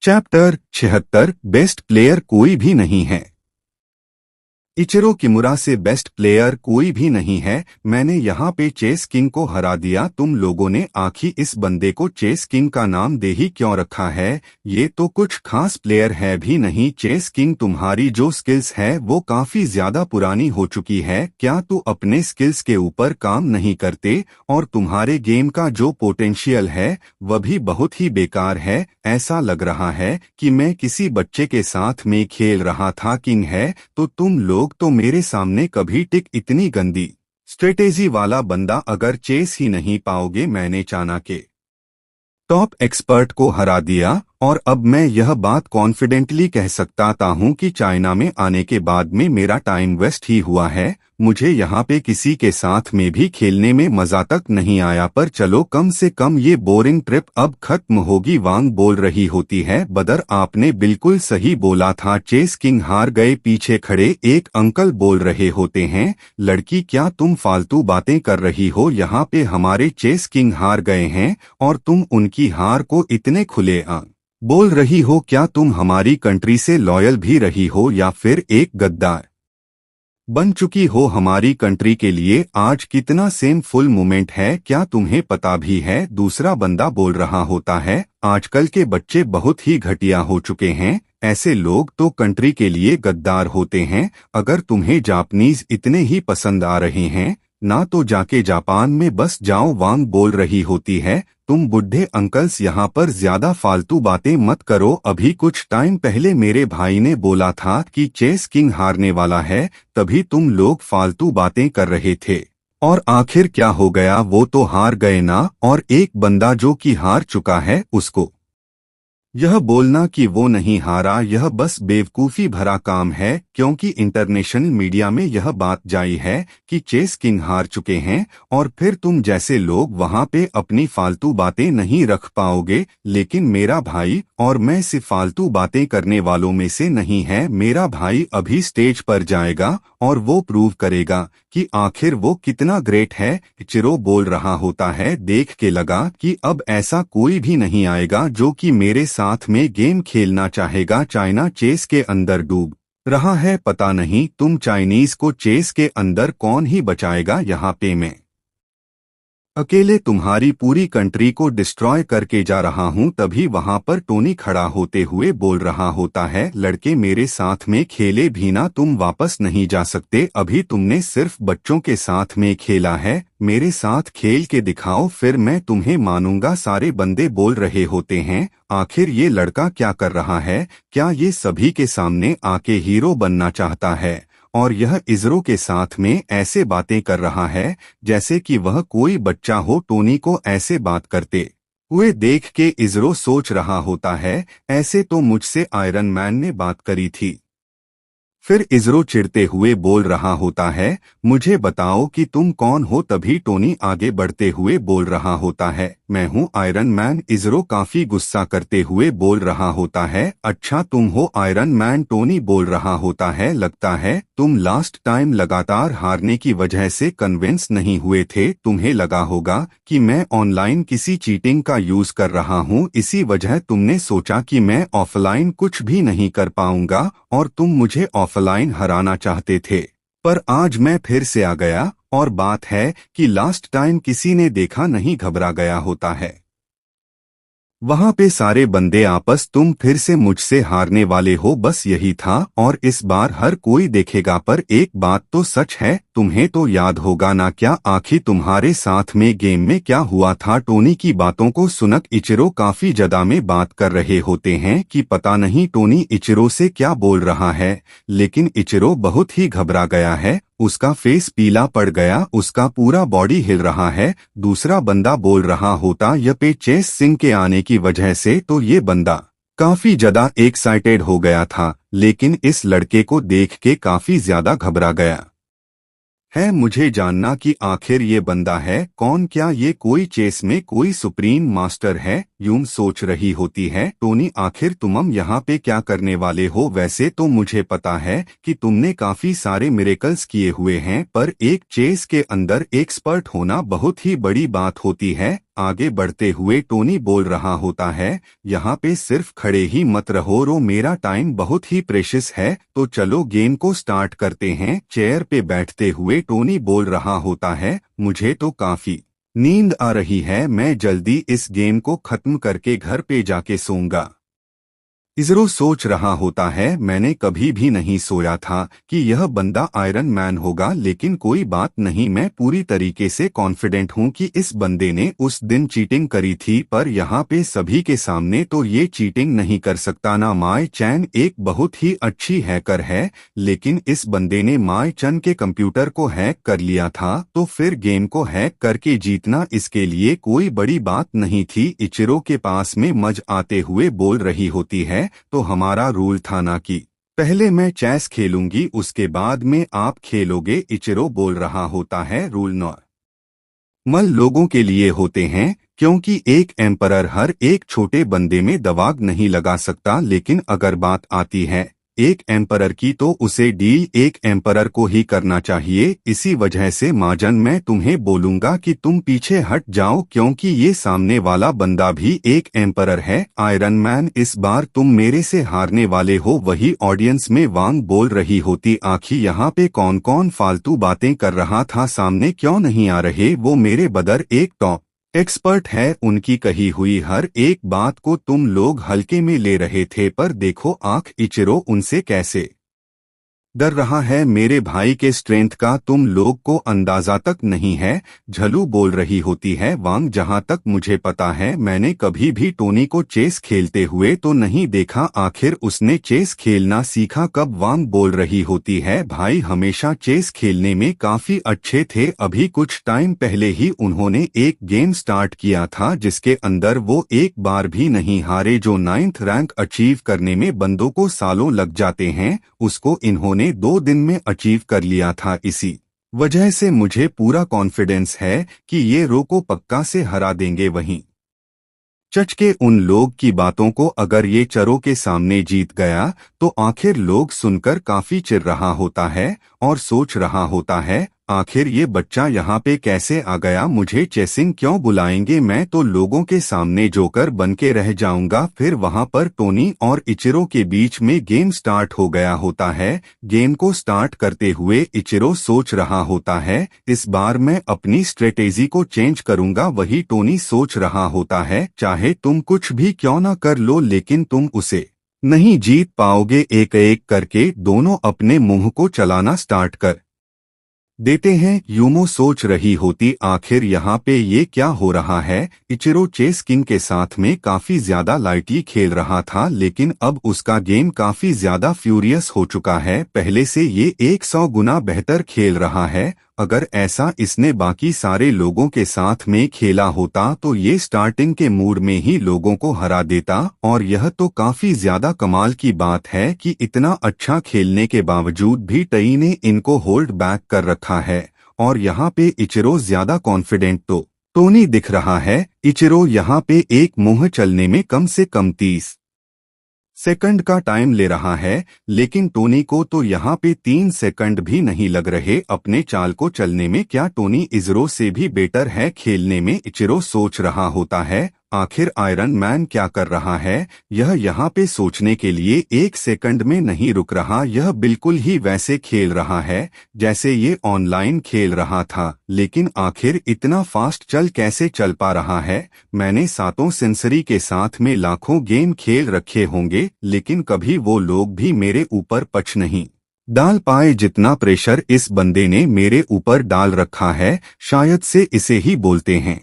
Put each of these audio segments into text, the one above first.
Chapter 76 best player कोई भी नहीं है। इचिरो किमुरा से बेस्ट प्लेयर कोई भी नहीं है। मैंने यहाँ पे चेस किंग को हरा दिया। तुम लोगों ने आखिर इस बंदे को चेस किंग का नाम दे ही क्यों रखा है? ये तो कुछ खास प्लेयर है भी नहीं। चेस किंग तुम्हारी जो स्किल्स है वो काफी ज्यादा पुरानी हो चुकी है। क्या तू अपने स्किल्स के ऊपर काम नहीं करते? और तुम्हारे गेम का जो पोटेंशियल है वह भी बहुत ही बेकार है। ऐसा लग रहा है कि मैं किसी बच्चे के साथ में खेल रहा था। किंग है तो तुम लोग तो मेरे सामने कभी टिक इतनी गंदी स्ट्रेटेजी वाला बंदा अगर चेस ही नहीं पाओगे। मैंने चाणक्य के टॉप एक्सपर्ट को हरा दिया और अब मैं यह बात कॉन्फिडेंटली कह सकता हूं कि चाइना में आने के बाद में मेरा टाइम वेस्ट ही हुआ है। मुझे यहाँ पे किसी के साथ में भी खेलने में मजा तक नहीं आया। पर चलो कम से कम ये बोरिंग ट्रिप अब खत्म होगी। वांग बोल रही होती है, बदर आपने बिल्कुल सही बोला था। चेस किंग हार गए। पीछे खड़े एक अंकल बोल रहे होते हैं, लड़की क्या तुम फालतू बातें कर रही हो? यहाँ पे हमारे चेस किंग हार गए हैं और तुम उनकी हार को इतने खुले बोल रही हो। क्या तुम हमारी कंट्री से लॉयल भी रही हो या फिर एक गद्दार बन चुकी हो हमारी कंट्री के लिए? आज कितना सेम फुल मूवमेंट है, क्या तुम्हें पता भी है? दूसरा बंदा बोल रहा होता है, आजकल के बच्चे बहुत ही घटिया हो चुके हैं। ऐसे लोग तो कंट्री के लिए गद्दार होते हैं। अगर तुम्हें जापानीज इतने ही पसंद आ रहे हैं ना तो जाके जापान में बस जाओ। वांग बोल रही होती है, तुम बुढ़े अंकल्स यहाँ पर ज्यादा फालतू बातें मत करो। अभी कुछ टाइम पहले मेरे भाई ने बोला था कि चेस किंग हारने वाला है, तभी तुम लोग फालतू बातें कर रहे थे। और आखिर क्या हो गया? वो तो हार गए ना। और एक बंदा जो कि हार चुका है उसको यह बोलना कि वो नहीं हारा, यह बस बेवकूफ़ी भरा काम है। क्योंकि इंटरनेशनल मीडिया में यह बात जाई है कि चेस किंग हार चुके हैं और फिर तुम जैसे लोग वहां पे अपनी फालतू बातें नहीं रख पाओगे। लेकिन मेरा भाई और मैं सिर्फ फालतू बातें करने वालों में से नहीं है। मेरा भाई अभी स्टेज पर जाएगा और वो प्रूव करेगा कि आखिर वो कितना ग्रेट है। चिरो बोल रहा होता है, देख के लगा कि अब ऐसा कोई भी नहीं आएगा जो कि मेरे साथ में गेम खेलना चाहेगा। चाइना चेस के अंदर डूब रहा है, पता नहीं तुम चाइनीज को चेस के अंदर कौन ही बचाएगा। यहाँ पे मैं अकेले तुम्हारी पूरी कंट्री को डिस्ट्रॉय करके जा रहा हूँ। तभी वहां पर टोनी खड़ा होते हुए बोल रहा होता है, लड़के मेरे साथ में खेले भी ना, तुम वापस नहीं जा सकते। अभी तुमने सिर्फ बच्चों के साथ में खेला है, मेरे साथ खेल के दिखाओ फिर मैं तुम्हें मानूंगा। सारे बंदे बोल रहे होते हैं, आखिर ये लड़का क्या कर रहा है? क्या ये सभी के सामने आके हीरो बनना चाहता है? और यह इजरो के साथ में ऐसे बातें कर रहा है जैसे कि वह कोई बच्चा हो। टोनी को ऐसे बात करते हुए देख के इजरो सोच रहा होता है, ऐसे तो मुझसे आयरन मैन ने बात करी थी। फिर इजरो चिढ़ते हुए बोल रहा होता है, मुझे बताओ कि तुम कौन हो? तभी टोनी आगे बढ़ते हुए बोल रहा होता है, मैं हूँ आयरन मैन। इजरो काफी गुस्सा करते हुए बोल रहा होता है, अच्छा तुम हो आयरन मैन? टोनी बोल रहा होता है, लगता है तुम लास्ट टाइम लगातार हारने की वजह से कन्विंस नहीं हुए थे। तुम्हें लगा होगा कि मैं ऑनलाइन किसी चीटिंग का यूज कर रहा हूँ, इसी वजह तुमने सोचा कि मैं ऑफलाइन कुछ भी नहीं कर पाऊंगा और तुम मुझे ऑफलाइन हराना चाहते थे। पर आज मैं फिर से आ गया और बात है कि लास्ट टाइम किसी ने देखा नहीं घबरा गया होता है। वहां पे सारे बंदे आपस तुम फिर से मुझसे हारने वाले हो, बस यही था और इस बार हर कोई देखेगा। पर एक बात तो सच है, तुम्हें तो याद होगा ना क्या आखिर तुम्हारे साथ में गेम में क्या हुआ था? टोनी की बातों को सुनक इचिरो काफी ज्यादा में बात कर रहे होते हैं कि पता नहीं टोनी इचिरो से क्या बोल रहा है। लेकिन इचिरो बहुत ही घबरा गया है, उसका फेस पीला पड़ गया, उसका पूरा बॉडी हिल रहा है। दूसरा बंदा बोल रहा होता, ये पे चेस सिंह के आने की वजह से तो ये बंदा काफी ज्यादा एक्साइटेड हो गया था, लेकिन इस लड़के को देख के काफी ज्यादा घबरा गया है। मुझे जानना कि आखिर ये बंदा है कौन, क्या ये कोई चेस में कोई सुप्रीम मास्टर है? यूं सोच रही होती है टोनी, आखिर तुम यहाँ पे क्या करने वाले हो? वैसे तो मुझे पता है कि तुमने काफी सारे मिरेकल्स किए हुए हैं, पर एक चेस के अंदर एक्सपर्ट होना बहुत ही बड़ी बात होती है। आगे बढ़ते हुए टोनी बोल रहा होता है, यहाँ पे सिर्फ खड़े ही मत रहो रो, मेरा टाइम बहुत ही प्रेशियस है, तो चलो गेम को स्टार्ट करते हैं। चेयर पे बैठते हुए टोनी बोल रहा होता है, मुझे तो काफी नींद आ रही है, मैं जल्दी इस गेम को खत्म करके घर पे जाके सोऊंगा। इज़रो सोच रहा होता है, मैंने कभी भी नहीं सोचा था कि यह बंदा आयरन मैन होगा, लेकिन कोई बात नहीं, मैं पूरी तरीके से कॉन्फिडेंट हूँ कि इस बंदे ने उस दिन चीटिंग करी थी, पर यहाँ पे सभी के सामने तो ये चीटिंग नहीं कर सकता ना। माय चैन एक बहुत ही अच्छी हैकर है, लेकिन इस बंदे ने माय चैन के कंप्यूटर को हैक कर लिया था, तो फिर गेम को हैक करके जीतना इसके लिए कोई बड़ी बात नहीं थी। इचिरो के पास में मज आते हुए बोल रही होती है, तो हमारा रूल था ना कि पहले मैं चेस खेलूंगी उसके बाद में आप खेलोगे। इचिरो बोल रहा होता है, रूल नॉर्मल लोगों के लिए होते हैं, क्योंकि एक एम्परर हर एक छोटे बंदे में दबाव नहीं लगा सकता, लेकिन अगर बात आती है एक एम्परर की तो उसे डील एक एम्परर को ही करना चाहिए। इसी वजह से माजन मैं तुम्हें बोलूंगा कि तुम पीछे हट जाओ, क्योंकि ये सामने वाला बंदा भी एक एम्परर है। आयरन मैन, इस बार तुम मेरे से हारने वाले हो। वही ऑडियंस में वांग बोल रही होती, आखिर यहाँ पे कौन कौन फालतू बातें कर रहा था, सामने क्यों नहीं आ रहे वो मेरे बदर एक टॉप एक्सपर्ट है, उनकी कही हुई हर एक बात को तुम लोग हल्के में ले रहे थे, पर देखो आंख इचिरो उनसे कैसे डर रहा है, मेरे भाई के स्ट्रेंथ का तुम लोग को अंदाजा तक नहीं है। झलू बोल रही होती है, वांग जहां तक मुझे पता है मैंने कभी भी टोनी को चेस खेलते हुए तो नहीं देखा, आखिर उसने चेस खेलना सीखा कब। वांग बोल रही होती है, भाई हमेशा चेस खेलने में काफी अच्छे थे, अभी कुछ टाइम पहले ही उन्होंने एक गेम स्टार्ट किया था जिसके अंदर वो एक बार भी नहीं हारे, जो 9th रैंक अचीव करने में बंदों को सालों लग जाते हैं, उसको इन्होंने 2 दिन में अचीव कर लिया था। इसी वजह से मुझे पूरा कॉन्फिडेंस है कि ये रो को पक्का से हरा देंगे। वहीं चच के उन लोग की बातों को अगर ये चरो के सामने जीत गया तो आखिर लोग सुनकर काफी चिढ़ रहा होता है और सोच रहा होता है, आखिर ये बच्चा यहाँ पे कैसे आ गया, मुझे चेसिंग क्यों बुलाएंगे, मैं तो लोगों के सामने जोकर बन के रह जाऊंगा। फिर वहां पर टोनी और इचिरो के बीच में गेम स्टार्ट हो गया होता है। गेम को स्टार्ट करते हुए इचिरो सोच रहा होता है, इस बार मैं अपनी स्ट्रेटेजी को चेंज करूंगा। वही टोनी सोच रहा होता है, चाहे तुम कुछ भी क्यों ना कर लो, लेकिन तुम उसे नहीं जीत पाओगे। एक एक करके दोनों अपने मुंह को चलाना स्टार्ट कर देते हैं। यूमो सोच रही होती, आखिर यहाँ पे ये क्या हो रहा है। इचिरो चेस किंग के साथ में काफी ज्यादा लाइटली खेल रहा था, लेकिन अब उसका गेम काफी ज्यादा फ्यूरियस हो चुका है, पहले से ये 100 गुना बेहतर खेल रहा है। अगर ऐसा इसने बाकी सारे लोगों के साथ में खेला होता तो ये स्टार्टिंग के मूड में ही लोगों को हरा देता, और यह तो काफी ज्यादा कमाल की बात है कि इतना अच्छा खेलने के बावजूद भी टई ने इनको होल्ड बैक कर रखा है। और यहाँ पे इचिरो ज्यादा कॉन्फिडेंट तो टोनी दिख रहा है। इचिरो यहाँ पे एक मुंह चलने में कम से कम 30 सेकंड का टाइम ले रहा है, लेकिन टोनी को तो यहाँ पे 3 सेकंड भी नहीं लग रहे अपने चाल को चलने में। क्या टोनी इज़रो से भी बेटर है खेलने में, इचिरो सोच रहा होता है। आखिर आयरन मैन क्या कर रहा है, यह यहाँ पे सोचने के लिए 1 सेकंड में नहीं रुक रहा, यह बिल्कुल ही वैसे खेल रहा है जैसे ये ऑनलाइन खेल रहा था। लेकिन आखिर इतना फास्ट चल कैसे चल पा रहा है। मैंने 7 सेंसरी के साथ में लाखों गेम खेल रखे होंगे, लेकिन कभी वो लोग भी मेरे ऊपर पच नहीं डाल पाए जितना प्रेशर इस बंदे ने मेरे ऊपर डाल रखा है। शायद से इसे ही बोलते हैं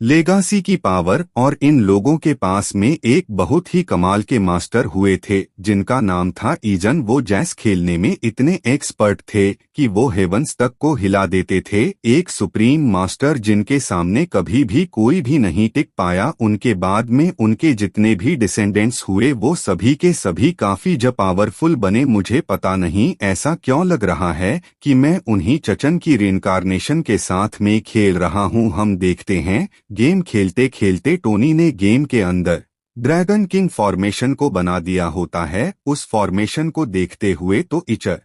लेगासी की पावर। और इन लोगों के पास में एक बहुत ही कमाल के मास्टर हुए थे जिनका नाम था ईजन। वो चेस खेलने में इतने एक्सपर्ट थे कि वो हेवंस तक को हिला देते थे। एक सुप्रीम मास्टर जिनके सामने कभी भी कोई भी नहीं टिक पाया। उनके बाद में उनके जितने भी डिसेंडेंट्स हुए वो सभी के सभी काफी जब पावरफुल बने। मुझे पता नहीं ऐसा क्यों लग रहा है कि मैं उन्हीं चचन की रिइंकार्नेशन के साथ में खेल रहा हूं। हम देखते हैं गेम खेलते खेलते टोनी ने गेम के अंदर ड्रैगन किंग फॉर्मेशन को बना दिया होता है। उस फॉर्मेशन को देखते हुए तो इचर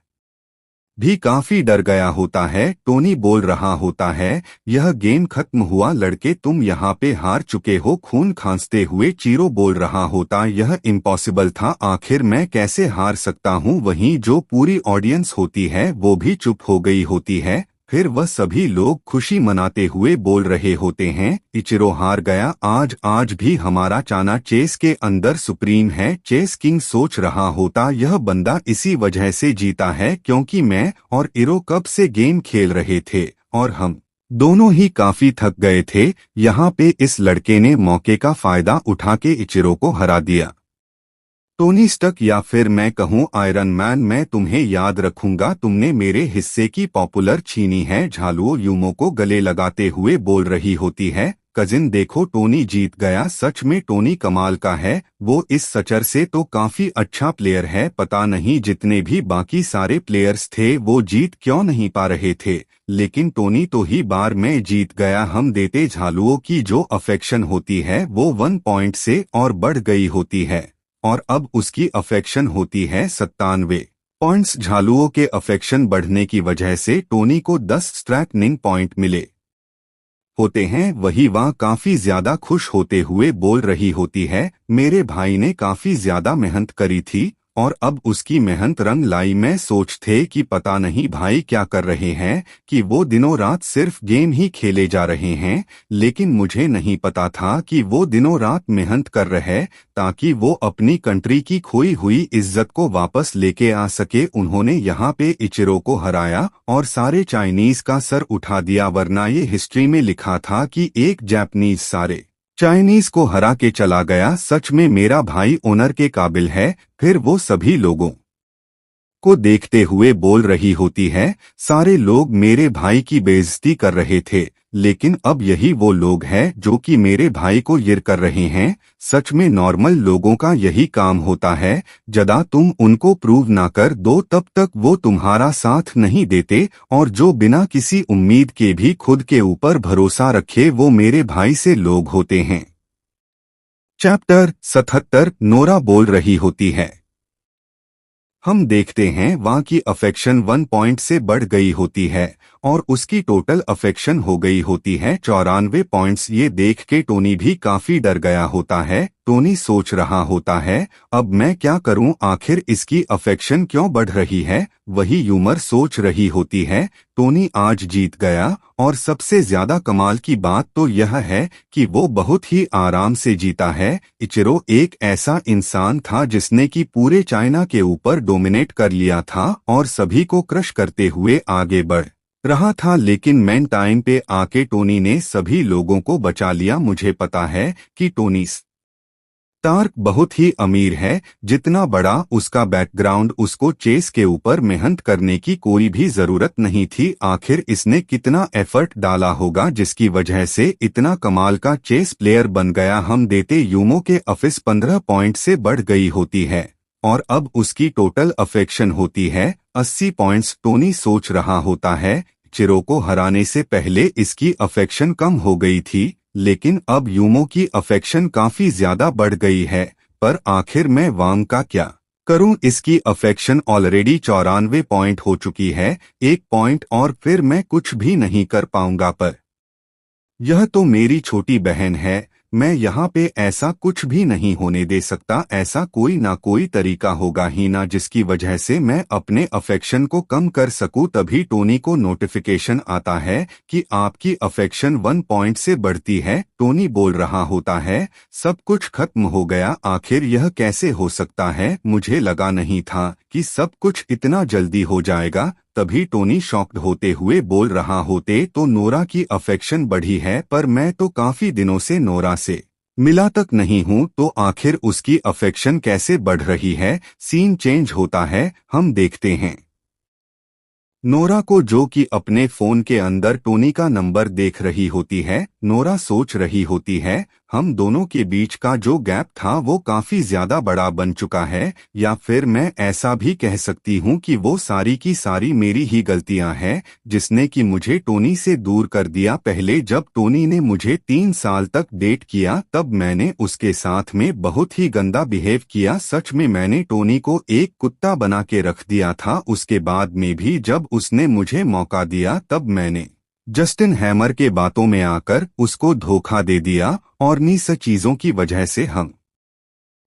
भी काफी डर गया होता है। टोनी बोल रहा होता है, यह गेम खत्म हुआ लड़के, तुम यहाँ पे हार चुके हो। खून खांसते हुए चीरो बोल रहा होता, यह इम्पॉसिबल था, आखिर मैं कैसे हार सकता हूँ। वहीं जो पूरी ऑडियंस होती है वो भी चुप हो गई होती है। फिर वह सभी लोग खुशी मनाते हुए बोल रहे होते हैं, इचिरो हार गया आज। आज भी हमारा चाना चेस के अंदर सुप्रीम है। चेस किंग सोच रहा होता, यह बंदा इसी वजह से जीता है क्योंकि मैं और इरो कब से गेम खेल रहे थे और हम दोनों ही काफी थक गए थे। यहाँ पे इस लड़के ने मौके का फायदा उठा के इचिरो को हरा दिया। टोनी स्टार्क या फिर मैं कहूँ आयरन मैन, मैं तुम्हें याद रखूंगा, तुमने मेरे हिस्से की पॉपुलर छीनी है। झालुओ यूमो को गले लगाते हुए बोल रही होती है, कजिन देखो टोनी जीत गया। सच में टोनी कमाल का है, वो इस सचर से तो काफी अच्छा प्लेयर है। पता नहीं जितने भी बाकी सारे प्लेयर्स थे वो जीत क्यों नहीं पा रहे थे, लेकिन टोनी तो ही बार में जीत गया। हम देते झालुओं की जो अफेक्शन होती है वो 1 पॉइंट से और बढ़ गई होती है और अब उसकी अफेक्शन होती है 97 पॉइंट्स। झालुओं के अफेक्शन बढ़ने की वजह से टोनी को 10 स्ट्रैकनिंग पॉइंट मिले होते हैं। वही वह काफी ज्यादा खुश होते हुए बोल रही होती है, मेरे भाई ने काफी ज्यादा मेहनत करी थी और अब उसकी मेहनत रंग लाई। मैं सोचते कि पता नहीं भाई क्या कर रहे हैं कि वो दिनों रात सिर्फ गेम ही खेले जा रहे हैं, लेकिन मुझे नहीं पता था कि वो दिनों रात मेहनत कर रहे ताकि वो अपनी कंट्री की खोई हुई इज्जत को वापस लेके आ सके। उन्होंने यहाँ पे इचिरो को हराया और सारे चाइनीज का सर उठा दिया, वरना ये हिस्ट्री में लिखा था कि एक जापानीज सारे चाइनीज को हरा के चला गया। सच में मेरा भाई ओनर के काबिल है। फिर वो सभी लोगों को देखते हुए बोल रही होती है, सारे लोग मेरे भाई की बेइज्जती कर रहे थे, लेकिन अब यही वो लोग हैं जो कि मेरे भाई को ये कर रहे हैं। सच में नॉर्मल लोगों का यही काम होता है, जदा तुम उनको प्रूव ना कर दो तब तक वो तुम्हारा साथ नहीं देते, और जो बिना किसी उम्मीद के भी खुद के ऊपर भरोसा रखे वो मेरे भाई से लोग होते हैं। चैप्टर 77 नोरा बोल रही होती है, हम देखते हैं वहाँ की अफेक्शन 1 पॉइंट से बढ़ गई होती है और उसकी टोटल अफेक्शन हो गई होती है 94 पॉइंट्स। ये देख के टोनी भी काफी डर गया होता है। टोनी सोच रहा होता है, अब मैं क्या करूं, आखिर इसकी अफेक्शन क्यों बढ़ रही है। वही यूमर सोच रही होती है, टोनी आज जीत गया और सबसे ज्यादा कमाल की बात तो यह है कि वो बहुत ही आराम से जीता है। इचिरो एक ऐसा इंसान था जिसने कि पूरे चाइना के ऊपर डोमिनेट कर लिया था और सभी को क्रश करते हुए आगे बढ़ रहा था, लेकिन मेन टाइम पे आके टोनी ने सभी लोगों को बचा लिया। मुझे पता है कि टोनी स्टार्क बहुत ही अमीर है, जितना बड़ा उसका बैकग्राउंड उसको चेस के ऊपर मेहनत करने की कोई भी जरूरत नहीं थी। आखिर इसने कितना एफर्ट डाला होगा जिसकी वजह से इतना कमाल का चेस प्लेयर बन गया। हम देते यूमो के ऑफिस 15 पॉइंट से बढ़ गई होती है और अब उसकी टोटल अफेक्शन होती है 80 पॉइंट्स। टोनी सोच रहा होता है, चिरो को हराने से पहले इसकी अफेक्शन कम हो गई थी, लेकिन अब यूमो की अफेक्शन काफी ज्यादा बढ़ गई है। पर आखिर मैं वांग का क्या करूं, इसकी अफेक्शन ऑलरेडी 94 पॉइंट हो चुकी है, 1 पॉइंट और फिर मैं कुछ भी नहीं कर पाऊंगा। पर यह तो मेरी छोटी बहन है, मैं यहाँ पे ऐसा कुछ भी नहीं होने दे सकता। ऐसा कोई ना कोई तरीका होगा ही ना जिसकी वजह से मैं अपने अफेक्शन को कम कर सकूं। तभी टोनी को नोटिफिकेशन आता है कि आपकी अफेक्शन 1 पॉइंट से बढ़ती है। टोनी बोल रहा होता है, सब कुछ खत्म हो गया, आखिर यह कैसे हो सकता है, मुझे लगा नहीं था कि सब कुछ इतना जल्दी हो जाएगा। तभी टोनी शॉक्ड होते हुए बोल रहा होते, तो नोरा की अफेक्शन बढ़ी है, पर मैं तो काफी दिनों से नोरा से मिला तक नहीं हूँ, तो आखिर उसकी अफेक्शन कैसे बढ़ रही है। सीन चेंज होता है, हम देखते हैं नोरा को जो कि अपने फोन के अंदर टोनी का नंबर देख रही होती है। नोरा सोच रही होती है, हम दोनों के बीच का जो गैप था वो काफी ज्यादा बड़ा बन चुका है, या फिर मैं ऐसा भी कह सकती हूँ कि वो सारी की सारी मेरी ही गलतियां हैं जिसने कि मुझे टोनी से दूर कर दिया। पहले जब टोनी ने मुझे 3 साल तक डेट किया तब मैंने उसके साथ में बहुत ही गंदा बिहेव किया। सच में मैंने टोनी को एक कुत्ता बना के रख दिया था। उसके बाद में भी जब उसने मुझे मौका दिया तब मैंने जस्टिन हैमर के बातों में आकर उसको धोखा दे दिया, और नी स चीजों की वजह से हम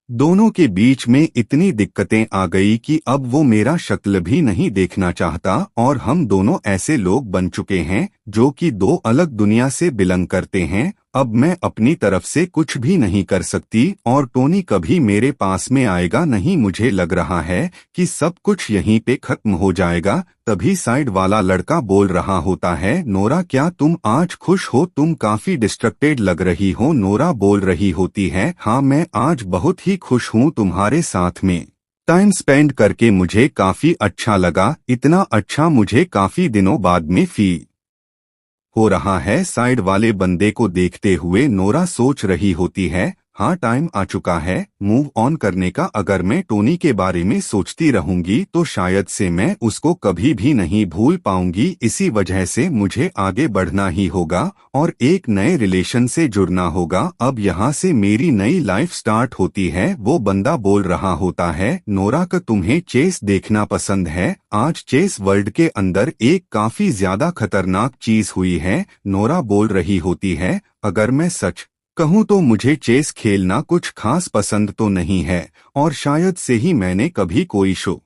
दोनों के बीच में इतनी दिक्कतें आ गई कि अब वो मेरा शक्ल भी नहीं देखना चाहता, और हम दोनों ऐसे लोग बन चुके हैं जो कि दो अलग दुनिया से बिलोंग करते हैं। अब मैं अपनी तरफ से कुछ भी नहीं कर सकती और टोनी कभी मेरे पास में आएगा नहीं। मुझे लग रहा है कि सब कुछ यहीं पे खत्म हो जाएगा। तभी साइड वाला लड़का बोल रहा होता है, नोरा क्या तुम आज खुश हो? तुम काफी डिस्ट्रक्टेड लग रही हो। नोरा बोल रही होती है, हाँ मैं आज बहुत ही खुश हूँ, तुम्हारे साथ में टाइम स्पेंड करके मुझे काफी अच्छा लगा। इतना अच्छा मुझे काफी दिनों बाद में फील हो रहा है। साइड वाले बंदे को देखते हुए नोरा सोच रही होती है, हाँ टाइम आ चुका है मूव ऑन करने का। अगर मैं टोनी के बारे में सोचती रहूंगी तो शायद से मैं उसको कभी भी नहीं भूल पाऊंगी। इसी वजह से मुझे आगे बढ़ना ही होगा और एक नए रिलेशन से जुड़ना होगा। अब यहाँ से मेरी नई लाइफ स्टार्ट होती है। वो बंदा बोल रहा होता है, नोरा का तुम्हें चेस देखना पसंद है? आज चेस वर्ल्ड के अंदर एक काफी ज्यादा खतरनाक चीज हुई है। नोरा बोल रही होती है, अगर मैं सच कहूँ तो मुझे चेस खेलना कुछ खास पसंद तो नहीं है, और शायद से ही मैंने कभी कोई शो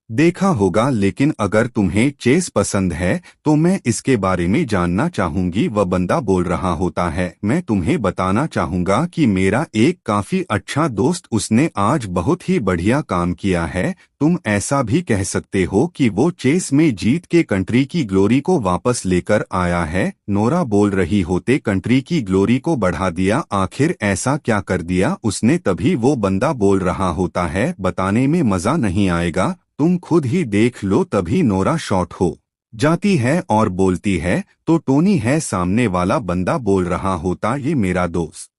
देखा होगा। लेकिन अगर तुम्हें चेस पसंद है तो मैं इसके बारे में जानना चाहूंगी। वह बंदा बोल रहा होता है, मैं तुम्हें बताना चाहूंगा कि मेरा एक काफी अच्छा दोस्त, उसने आज बहुत ही बढ़िया काम किया है। तुम ऐसा भी कह सकते हो कि वो चेस में जीत के कंट्री की ग्लोरी को वापस लेकर आया है। नोरा बोल रही होते, कंट्री की ग्लोरी को बढ़ा दिया? आखिर ऐसा क्या कर दिया उसने? तभी वो बंदा बोल रहा होता है, बताने में मजा नहीं आएगा, तुम खुद ही देख लो। तभी नोरा शॉर्ट हो जाती है और बोलती है, तो टोनी है? सामने वाला बंदा बोल रहा होता, ये मेरा दोस्त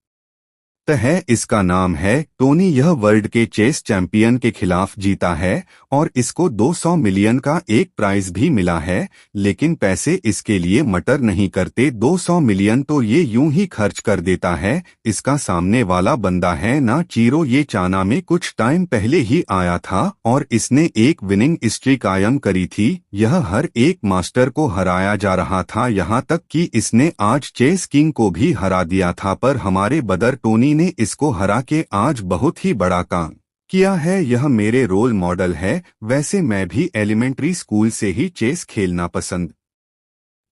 है, इसका नाम है टोनी। यह वर्ल्ड के चेस चैंपियन के खिलाफ जीता है और इसको 200 मिलियन का एक प्राइज भी मिला है। लेकिन पैसे इसके लिए मटर नहीं करते, 200 मिलियन तो ये यूं ही खर्च कर देता है। इसका सामने वाला बंदा है ना चीरो, ये चाना में कुछ टाइम पहले ही आया था और इसने एक विनिंग स्ट्रीक कायम करी थी। यह हर एक मास्टर को हराया जा रहा था, यहाँ तक कि इसने आज चेस किंग को भी हरा दिया था। पर हमारे बदर टोनी ने इसको हरा के आज बहुत ही बड़ा काम किया है। यह मेरे रोल मॉडल है। वैसे मैं भी एलिमेंट्री स्कूल से ही चेस खेलना पसंद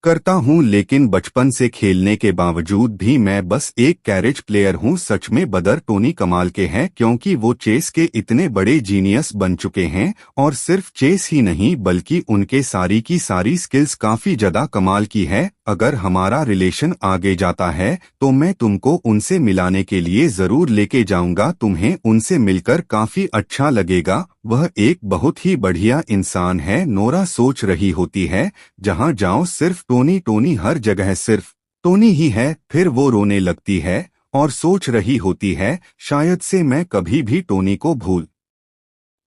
करता हूँ, लेकिन बचपन से खेलने के बावजूद भी मैं बस एक कैरेज प्लेयर हूँ। सच में बदर टोनी कमाल के हैं, क्योंकि वो चेस के इतने बड़े जीनियस बन चुके हैं। और सिर्फ चेस ही नहीं बल्कि उनके सारी की सारी स्किल्स काफी ज्यादा कमाल की है। अगर हमारा रिलेशन आगे जाता है तो मैं तुमको उनसे मिलाने के लिए जरूर लेके जाऊंगा। तुम्हें उनसे मिलकर काफी अच्छा लगेगा। वह एक बहुत ही बढ़िया इंसान है। नोरा सोच रही होती है, जहां जाओ सिर्फ टोनी टोनी, हर जगह सिर्फ टोनी ही है। फिर वो रोने लगती है और सोच रही होती है, शायद से मैं कभी भी टोनी को भूल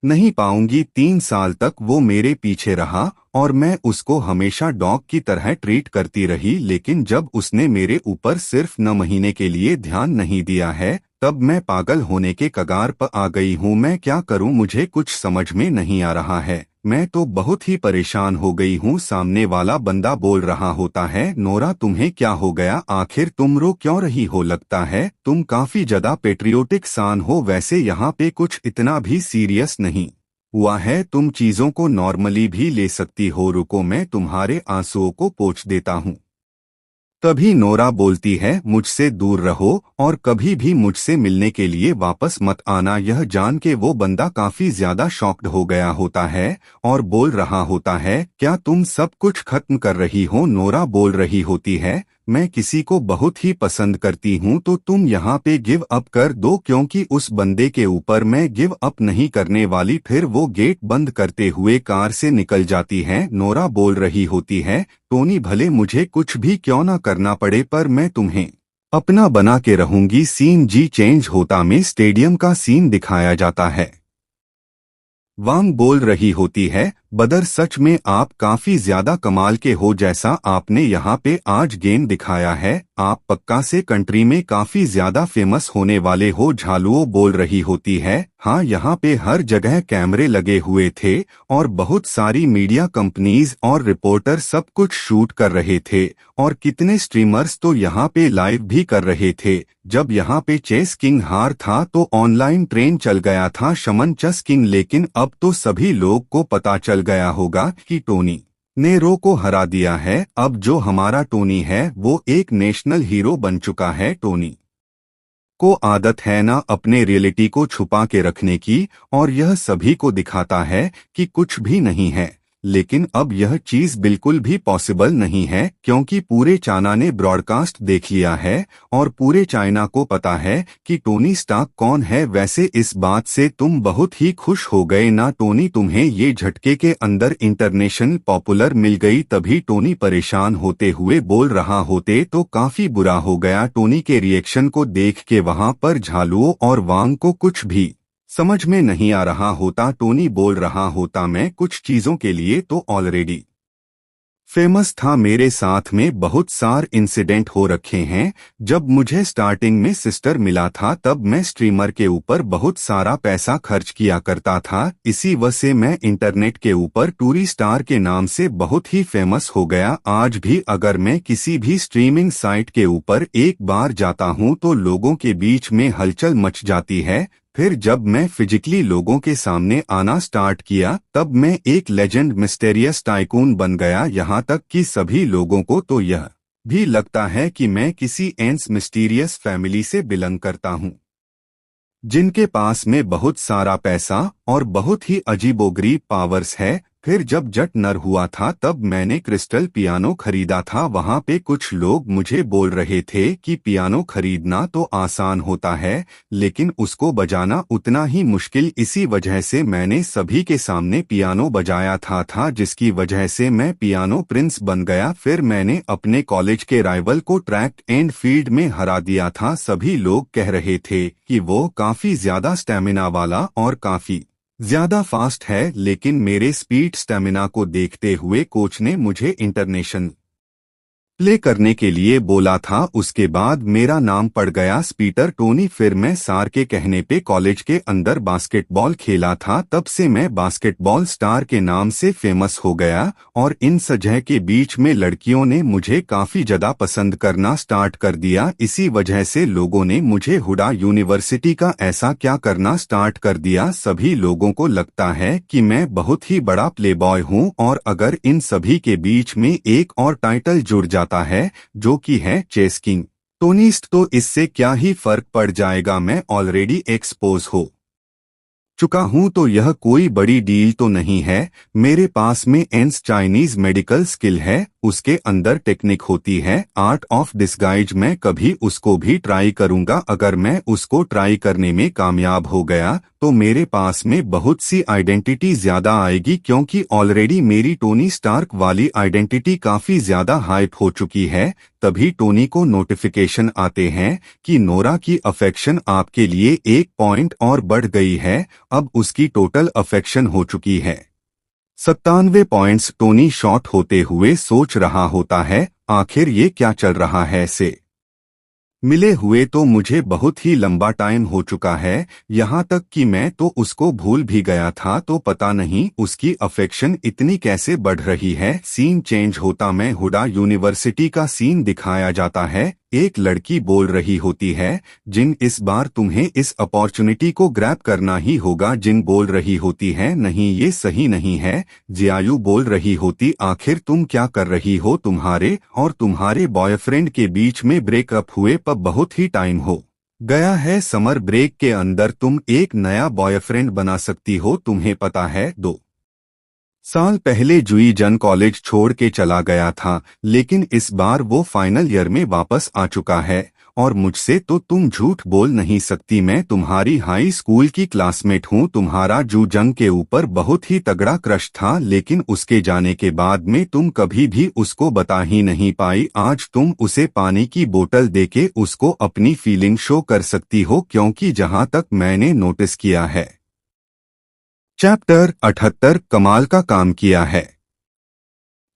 नहीं पाऊंगी। 3 साल तक वो मेरे पीछे रहा और मैं उसको हमेशा डॉग की तरह ट्रीट करती रही, लेकिन जब उसने मेरे ऊपर सिर्फ 9 महीने के लिए ध्यान नहीं दिया है तब मैं पागल होने के कगार पर आ गई हूँ। मैं क्या करूँ, मुझे कुछ समझ में नहीं आ रहा है। मैं तो बहुत ही परेशान हो गई हूँ। सामने वाला बंदा बोल रहा होता है, नोरा तुम्हें क्या हो गया? आखिर तुम रो क्यों रही हो? लगता है तुम काफी ज्यादा पेट्रियोटिक सान हो। वैसे यहाँ पे कुछ इतना भी सीरियस नहीं हुआ है, तुम चीजों को नॉर्मली भी ले सकती हो। रुको मैं तुम्हारे आंसुओं को पोंछ देता हूँ। तभी नोरा बोलती है, मुझसे दूर रहो और कभी भी मुझसे मिलने के लिए वापस मत आना। यह जान के वो बंदा काफी ज्यादा शॉक्ड हो गया होता है और बोल रहा होता है, क्या तुम सब कुछ खत्म कर रही हो? नोरा बोल रही होती है, मैं किसी को बहुत ही पसंद करती हूँ तो तुम यहाँ पे गिव अप कर दो, क्योंकि उस बंदे के ऊपर मैं गिव अप नहीं करने वाली। फिर वो गेट बंद करते हुए कार से निकल जाती है। नोरा बोल रही होती है, टोनी भले मुझे कुछ भी क्यों ना करना पड़े पर मैं तुम्हें अपना बना के रहूंगी। सीन जी चेंज होता में स्टेडियम का सीन दिखाया जाता है। वांग बोल रही होती है, बदर सच में आप काफी ज्यादा कमाल के हो जैसा आपने यहाँ पे आज गेम दिखाया है। आप पक्का से कंट्री में काफी ज्यादा फेमस होने वाले हो। झालुओ बोल रही होती है, हाँ यहाँ पे हर जगह कैमरे लगे हुए थे और बहुत सारी मीडिया कंपनीज और रिपोर्टर सब कुछ शूट कर रहे थे और कितने स्ट्रीमर्स तो यहाँ पे लाइव भी कर रहे थे। जब यहाँ पे चेस किंग हार था तो ऑनलाइन ट्रेन चल गया था शमन चेस किंग, लेकिन अब तो सभी लोग को पता चल गया होगा कि टोनी ने रो को हरा दिया है। अब जो हमारा टोनी है वो एक नेशनल हीरो बन चुका है। टोनी को आदत है ना अपने रियलिटी को छुपा के रखने की, और यह सभी को दिखाता है कि कुछ भी नहीं है। लेकिन अब यह चीज बिल्कुल भी पॉसिबल नहीं है क्योंकि पूरे चाइना ने ब्रॉडकास्ट देख लिया है और पूरे चाइना को पता है कि टोनी स्टार्क कौन है। वैसे इस बात से तुम बहुत ही खुश हो गए ना टोनी? तुम्हें ये झटके के अंदर इंटरनेशनल पॉपुलर मिल गई तभी टोनी परेशान होते हुए बोल रहा होते तो काफी बुरा हो गया। टोनी के रिएक्शन को देख के वहां पर झालुओ और वांग को कुछ भी समझ में नहीं आ रहा होता। टोनी बोल रहा होता, मैं कुछ चीजों के लिए तो ऑलरेडी फेमस था, मेरे साथ में बहुत सारे इंसिडेंट हो रखे हैं। जब मुझे स्टार्टिंग में सिस्टर मिला था तब मैं स्ट्रीमर के ऊपर बहुत सारा पैसा खर्च किया करता था। इसी वजह से मैं इंटरनेट के ऊपर टूरी स्टार के नाम से बहुत ही फेमस हो गया। आज भी अगर मैं किसी भी स्ट्रीमिंग साइट के ऊपर एक बार जाता हूं तो लोगों के बीच में हलचल मच जाती है। फिर जब मैं फिजिकली लोगों के सामने आना स्टार्ट किया तब मैं एक लेजेंड मिस्टेरियस टाइकून बन गया। यहाँ तक कि सभी लोगों को तो यह भी लगता है कि मैं किसी एंस मिस्टीरियस फैमिली से बिलोंग करता हूँ जिनके पास में बहुत सारा पैसा और बहुत ही अजीबोगरीब पावर्स है। फिर जब जट नर हुआ था तब मैंने क्रिस्टल पियानो खरीदा था। वहां पे कुछ लोग मुझे बोल रहे थे कि पियानो खरीदना तो आसान होता है लेकिन उसको बजाना उतना ही मुश्किल। इसी वजह से मैंने सभी के सामने पियानो बजाया था जिसकी वजह से मैं पियानो प्रिंस बन गया। फिर मैंने अपने कॉलेज के राइवल को ट्रैक एंड फील्ड में हरा दिया था। सभी लोग कह रहे थे कि वो काफी ज्यादा स्टैमिना वाला और काफी ज्यादा फास्ट है, लेकिन मेरे स्पीड स्टैमिना को देखते हुए कोच ने मुझे इंटरनेशनल प्ले करने के लिए बोला था। उसके बाद मेरा नाम पड़ गया स्पीटर टोनी। फिर मैं सार के कहने पे कॉलेज के अंदर बास्केटबॉल खेला था, तब से मैं बास्केटबॉल स्टार के नाम से फेमस हो गया और इन सजह के बीच में लड़कियों ने मुझे काफी ज्यादा पसंद करना स्टार्ट कर दिया। इसी वजह से लोगों ने मुझे हुडा यूनिवर्सिटी का ऐसा क्या करना स्टार्ट कर दिया। सभी लोगों को लगता है कि मैं बहुत ही बड़ा प्लेबॉय हूँ और अगर इन सभी के बीच में एक और टाइटल जुड़ जाता है जो कि है चेस किंग टोनीस्ट, तो इससे क्या ही फर्क पड़ जाएगा। मैं ऑलरेडी एक्सपोज हो चुका हूं तो यह कोई बड़ी डील तो नहीं है। मेरे पास में एंस चाइनीज मेडिकल स्किल है, उसके अंदर टेक्निक होती है आर्ट ऑफ डिस्गाइज। मैं कभी उसको भी ट्राई करूंगा। अगर मैं उसको ट्राई करने में कामयाब हो गया तो मेरे पास में बहुत सी आइडेंटिटी ज्यादा आएगी क्योंकि ऑलरेडी मेरी टोनी स्टार्क वाली आइडेंटिटी काफी ज्यादा हाइप हो चुकी है। तभी टोनी को नोटिफिकेशन आते हैं कि नोरा की अफेक्शन आपके लिए 1 पॉइंट और बढ़ गई है। अब उसकी टोटल अफेक्शन हो चुकी है 97 पॉइंट्स। टोनी शॉट होते हुए सोच रहा होता है आखिर ये क्या चल रहा है। से मिले हुए तो मुझे बहुत ही लंबा टाइम हो चुका है, यहाँ तक कि मैं तो उसको भूल भी गया था। तो पता नहीं उसकी अफेक्शन इतनी कैसे बढ़ रही है। सीन चेंज होता में हुडा यूनिवर्सिटी का सीन दिखाया जाता है। एक लड़की बोल रही होती है, जिन इस बार तुम्हें इस अपॉर्चुनिटी को ग्रैब करना ही होगा। जिन बोल रही होती है, नहीं ये सही नहीं है। जियायु बोल रही होती, आखिर तुम क्या कर रही हो? तुम्हारे और तुम्हारे बॉयफ्रेंड के बीच में ब्रेकअप हुए पर बहुत ही टाइम हो गया है। समर ब्रेक के अंदर तुम एक नया बॉयफ्रेंड बना सकती हो। तुम्हें पता है 2 साल पहले जुई जन कॉलेज छोड़ के चला गया था, लेकिन इस बार वो फाइनल ईयर में वापस आ चुका है और मुझसे तो तुम झूठ बोल नहीं सकती। मैं तुम्हारी हाई स्कूल की क्लासमेट हूँ। तुम्हारा जू जंग के ऊपर बहुत ही तगड़ा क्रश था, लेकिन उसके जाने के बाद में तुम कभी भी उसको बता ही नहीं पाई। आज तुम उसे पानी की बोतल देके उसको अपनी फीलिंग शो कर सकती हो, क्योंकि जहाँ तक मैंने नोटिस किया है। चैप्टर 78 कमाल का काम किया है।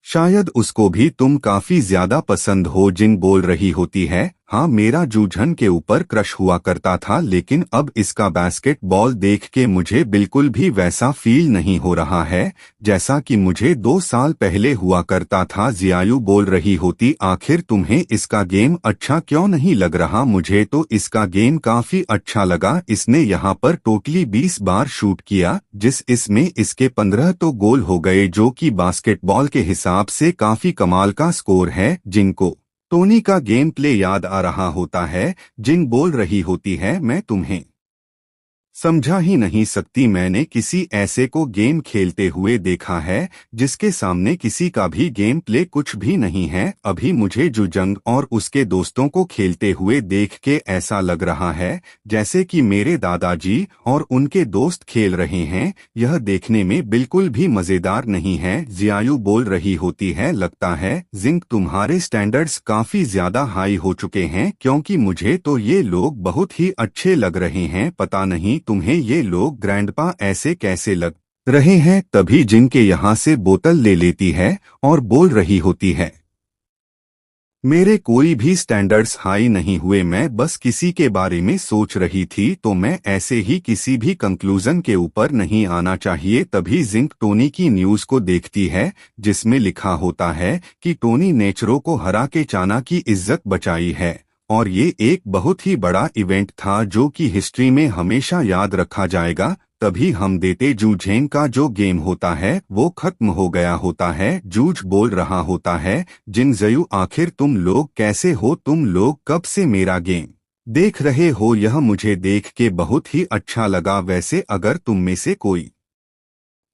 शायद उसको भी तुम काफी ज्यादा पसंद हो। जिन बोल रही होती है, हाँ मेरा जूझन के ऊपर क्रश हुआ करता था, लेकिन अब इसका बास्केटबॉल देख के मुझे बिल्कुल भी वैसा फील नहीं हो रहा है जैसा कि मुझे 2 साल पहले हुआ करता था। जियायु बोल रही होती, आखिर तुम्हें इसका गेम अच्छा क्यों नहीं लग रहा? मुझे तो इसका गेम काफी अच्छा लगा। इसने यहाँ पर टोटली 20 बार शूट किया, इसमें इसके 15 तो गोल हो गए, जो कि बास्केटबॉल के हिसाब से काफी कमाल का स्कोर है। जिनको टोनी का गेम प्ले याद आ रहा होता है, जिन बोल रही होती है, मैं तुम्हें समझा ही नहीं सकती। मैंने किसी ऐसे को गेम खेलते हुए देखा है जिसके सामने किसी का भी गेम प्ले कुछ भी नहीं है। अभी मुझे जुजंग और उसके दोस्तों को खेलते हुए देख के ऐसा लग रहा है जैसे कि मेरे दादाजी और उनके दोस्त खेल रहे हैं। यह देखने में बिल्कुल भी मजेदार नहीं है। जियायु बोल रही होती है, लगता है जिंक तुम्हारे स्टैंडर्ड्स काफी ज्यादा हाई हो चुके हैं, क्योंकि मुझे तो ये लोग बहुत ही अच्छे लग रहे हैं। पता नहीं तुम्हें ये लोग ग्रैंडपा ऐसे कैसे लग रहे हैं। तभी जिनके यहाँ से बोतल ले लेती है और बोल रही होती है, मेरे कोई भी स्टैंडर्ड्स हाई नहीं हुए, मैं बस किसी के बारे में सोच रही थी, तो मैं ऐसे ही किसी भी कंक्लूजन के ऊपर नहीं आना चाहिए। तभी जिंक टोनी की न्यूज को देखती है जिसमें लिखा होता है कि टोनी नेचरो को हरा के चाना की इज्जत बचाई है, और ये एक बहुत ही बड़ा इवेंट था जो कि हिस्ट्री में हमेशा याद रखा जाएगा। तभी हम देते जूझेंग का जो गेम होता है वो खत्म हो गया होता है। जूझ बोल रहा होता है, जिन जयू आखिर तुम लोग कैसे हो? तुम लोग कब से मेरा गेम देख रहे हो? यह मुझे देख के बहुत ही अच्छा लगा। वैसे अगर तुम में से कोई